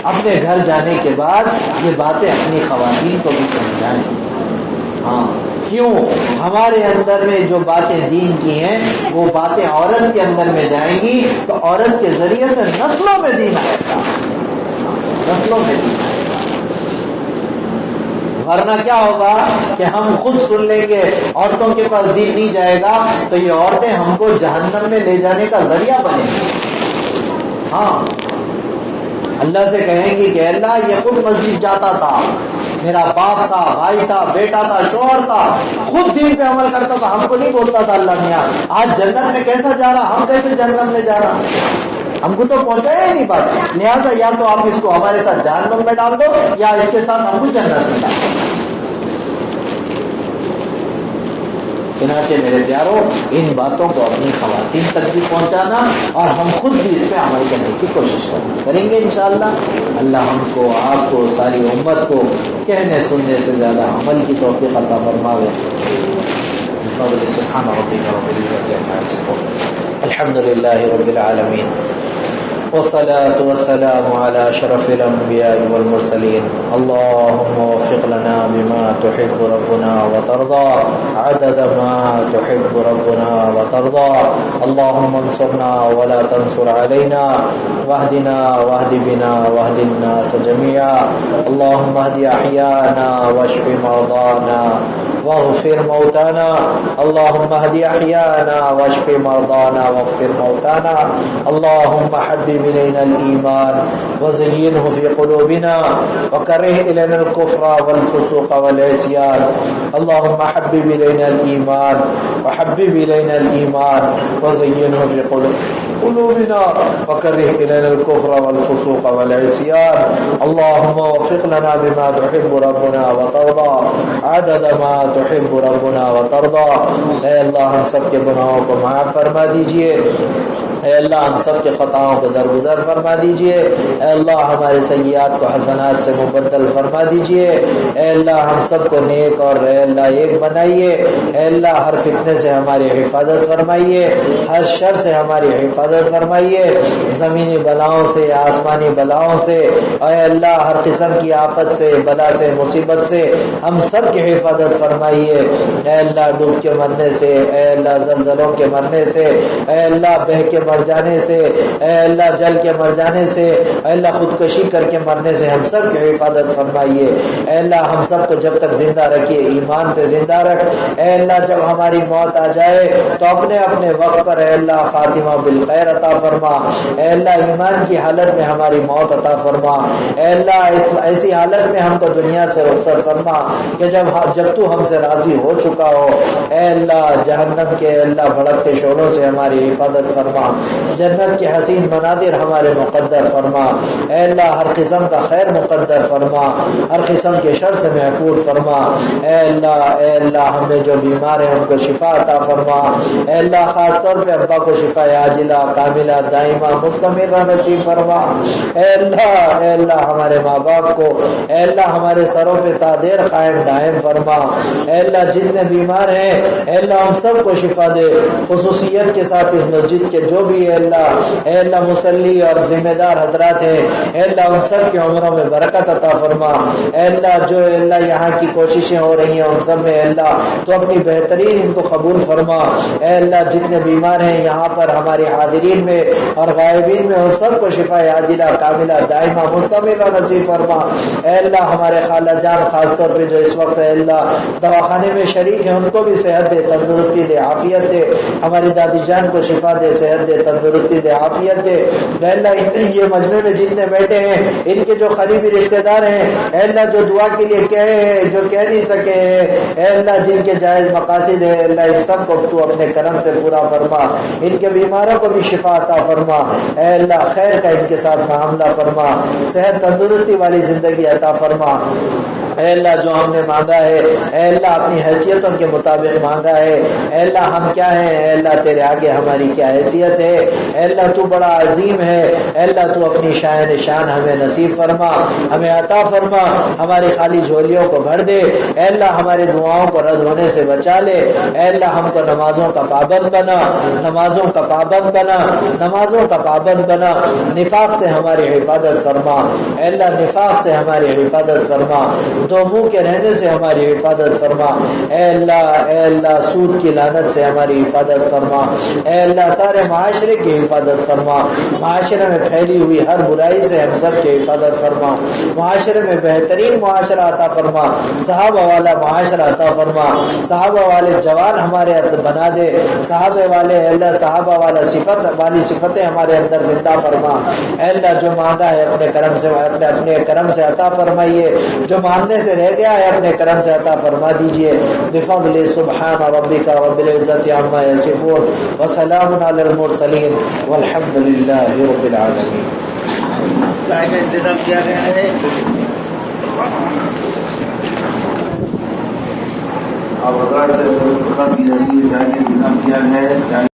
اپنے گھر جانے کے بعد یہ باتیں اپنی خواتین کو بھی سمجھائیں. ہاں, کیوں ہمارے اندر میں جو باتیں دین کی ہیں وہ باتیں عورت کے اندر میں جائیں گی تو عورت کے ذریعے سے نسلوں میں دین آئے گا, نسلوں میں دین آئے گا. ورنہ کیا ہوگا کہ ہم خود سن لیں گے عورتوں کے پاس دین نہیں جائے گا تو یہ عورتیں ہم کو جہنم میں لے جانے کا ذریعہ بنیں گی. ہاں, اللہ سے کہیں گی کہ اللہ یہ خود مسجد جاتا تھا, میرا باپ تھا, بھائی تھا, بیٹا تھا, شوہر تھا, خود دین پہ عمل کرتا تھا, ہم کو نہیں بولتا تھا اللہ میاں آج جنت میں کیسا جا رہا, ہم کیسے جنت میں جا رہا, ہم کو تو پہنچایا ہی نہیں بات. لہٰذا یا تو آپ اس کو ہمارے ساتھ جہنم میں ڈال دو یا اس کے ساتھ ہم کو جنت میں ڈال دو. چنانچہ میرے پیاروں, ان باتوں کو اپنی خواتین تک بھی پہنچانا اور ہم خود بھی اس پہ عمل کرنے کی کوشش کریں گے انشاءاللہ. اللہ ہم کو, آپ کو, ساری امت کو کہنے سننے سے زیادہ عمل کی توفیق عطا فرماوے. سبحان ربک رب العزت عما یصفون, الحمد للہ رب العالمین, والصلاة والسلام على أشرف الأنبياء والمرسلين. اللهم وفق لنا بما تحب ربنا وترضى عدد ما تحب ربنا وترضى. اللهم انصرنا ولا تنصر علينا, واهدنا واهد بنا واهد الناس جميعا. اللهم اهد أحيانا واشف مرضانا واغفر موتانا. اللهم اهد أحيانا واشف مرضانا واغفر موتانا. اللهم حبب إلينا الإيمان وزينه في قلوبنا وكره إلينا الكفر والفسوق والعصيان. اللهم حبب إلينا الإيمان وحبب إلينا الإيمان وزينه في قلوبنا وكره إلينا الكفر والفسوق والعصيان. اللهم وفق لنا بما تحب ربنا وترضى عدد ما تحب ربنا وترضى. اے اللہ ہم سب کے گناہوں کو معاف فرما دیجئے. اے اللہ ہم سب کے خطاؤں کو درگزر فرما دیجئے. اے اللہ ہمارے سیئات کو حسنات سے مبدل فرما دیجئے. اے اللہ ہم سب کو نیک اور اے اللہ ایک بنائیے. اے اللہ ہر فتنے سے ہماری حفاظت فرمائیے, ہر شر سے ہماری حفاظت فرمائیے, زمینی بلاؤں سے, آسمانی بلاؤں سے, اے اللہ ہر قسم کی آفت سے, بلا سے, مصیبت سے ہم سب کی حفاظت فرمائیے. اے اللہ ڈوب کے مرنے سے, اے اللہ زلزلوں کے مرنے سے, اے اللہ بہ کے مر جانے سے, اے اللہ جل کے مر جانے سے, اے اللہ خودکشی کر کے مرنے سے ہم سب کی حفاظت فرمائیے. اے اللہ ہم سب کو جب تک زندہ رکھیے ایمان پہ زندہ رکھ. اے اللہ جب ہماری موت آ جائے تو اپنے اپنے وقت پر اے اللہ خاتمہ بالخیر عطا فرما. اے اللہ ایمان کی حالت میں ہماری موت عطا فرما. اے اللہ ایسی حالت میں ہم کو دنیا سے رخصت فرما کہ جب تو ہم سے راضی ہو چکا ہو. اے اللہ جہنم کے اے اللہ بھڑکتے شعلوں سے ہماری حفاظت فرما. جنت کے حسین مناظر ہمارے مقدر فرما. اے اللہ ہر قسم کا خیر مقدر فرما, ہر قسم کے شر سے محفوظ فرما. اے اللہ ہم میں جو بیمار ہیں ان کو شفا عطا فرما. اے اللہ خاص طور پہ ابا کو شفا عاجلہ کاملہ دائمہ مستمرہ نصیب فرما. اے اللہ ہمارے ماں باپ کو اے اللہ ہمارے سروں پہ تادیر قائم دائم فرما. اے اللہ جتنے بیمار ہیں اے اللہ ہم سب کو شفا دے. خصوصیت کے ساتھ اس مسجد کے جو بھی بھی اے اللہ مصلی اور ذمہ دار حضرات ہیں، اے اللہ ان سب کی عمروں میں برکت عطا فرما، اے اللہ جو اے اللہ یہاں کی کوششیں ہو رہی ہیں ان سب میں اے اللہ تو اپنی بہترین ان کو قبول فرما، اے اللہ جتنے بیمار ہیں یہاں پر ہمارے حاضرین میں اور غائبین میں ان سب کو شفا عاجلہ کاملہ دائمہ مستمرہ نصیب فرما، اے اللہ ہمارے خالہ جان خاص طور پہ جو اس وقت اے اللہ دواخانے میں شریک ہیں ان کو بھی صحت دے، تندرستی دے، عافیت دے، ہماری دادی جان کو شفا دے، صحت دے، تندرستی دے، عافیت دے، اے اللہ یہ مجمع میں جتنے بیٹھے ہیں ان کے جو قریبی رشتہ دار ہیں اے اللہ جو دعا کے لیے کہے ہیں جو کہہ نہیں سکے ہیں اے اللہ جن کے جائز مقاصد ہے اللہ ان سب کو تو اپنے کرم سے پورا فرما، ان کے بیماروں کو بھی شفا عطا فرما، اے اللہ خیر کا ان کے ساتھ معاملہ فرما، صحت تندرستی والی زندگی عطا فرما، اے اللہ جو ہم نے مانگا ہے اے اللہ اپنی حیثیتوں کے مطابق مانگا ہے، اے اللہ ہم کیا ہیں اے اللہ تیرے آگے ہماری کیا حیثیت ہے، اے اللہ تو بڑا عظیم ہے، اے اللہ تو اپنی شان شان ہمیں نصیب فرما، ہمیں عطا فرما، ہماری خالی جھولیوں کو بھر دے، اے اللہ ہماری دعاؤں کو رد ہونے سے بچا لے، اے اللہ ہم کو نمازوں کا پابند بنا، نمازوں کا پابند بنا، نمازوں کا پابند بنا، نفاق سے ہماری حفاظت فرما، اے اللہ نفاق سے ہماری حفاظت فرما، دو منہ کے رہنے سے ہماری حفاظت فرما، اے اللہ سود کی لعنت سے ہماری حفاظت فرما، اے اللہ سارے معاشرے کی حفاظت فرما، معاشرے میں پھیلی ہوئی ہر برائی سے ہم سب کی حفاظت فرما، معاشرے میں بہترین معاشرہ عطا فرما، صحابہ والا معاشرہ عطا فرما، صحابہ والے جوان ہمارے بنا دے، صحابہ والے اے اللہ صحابہ والا صفت والی صفتیں ہمارے اندر زندہ فرما، اے اللہ جو مانگا ہے اپنے کرم سے اپنے کرم سے عطا فرمائیے، جو مانگنے سے رہ گیا ہے اپنے کرم سے عطا فرما دیجئے، بفضل سبحان ربک رب العزت عما یصفون وسلام علی المرسلین والحمد للہ رب العالمین۔
چائے کا انتظام کیا گیا ہے؟ آپ حضرات سے درخواست کی جاتی ہے چائے کا انتظام کیا گیا ہے۔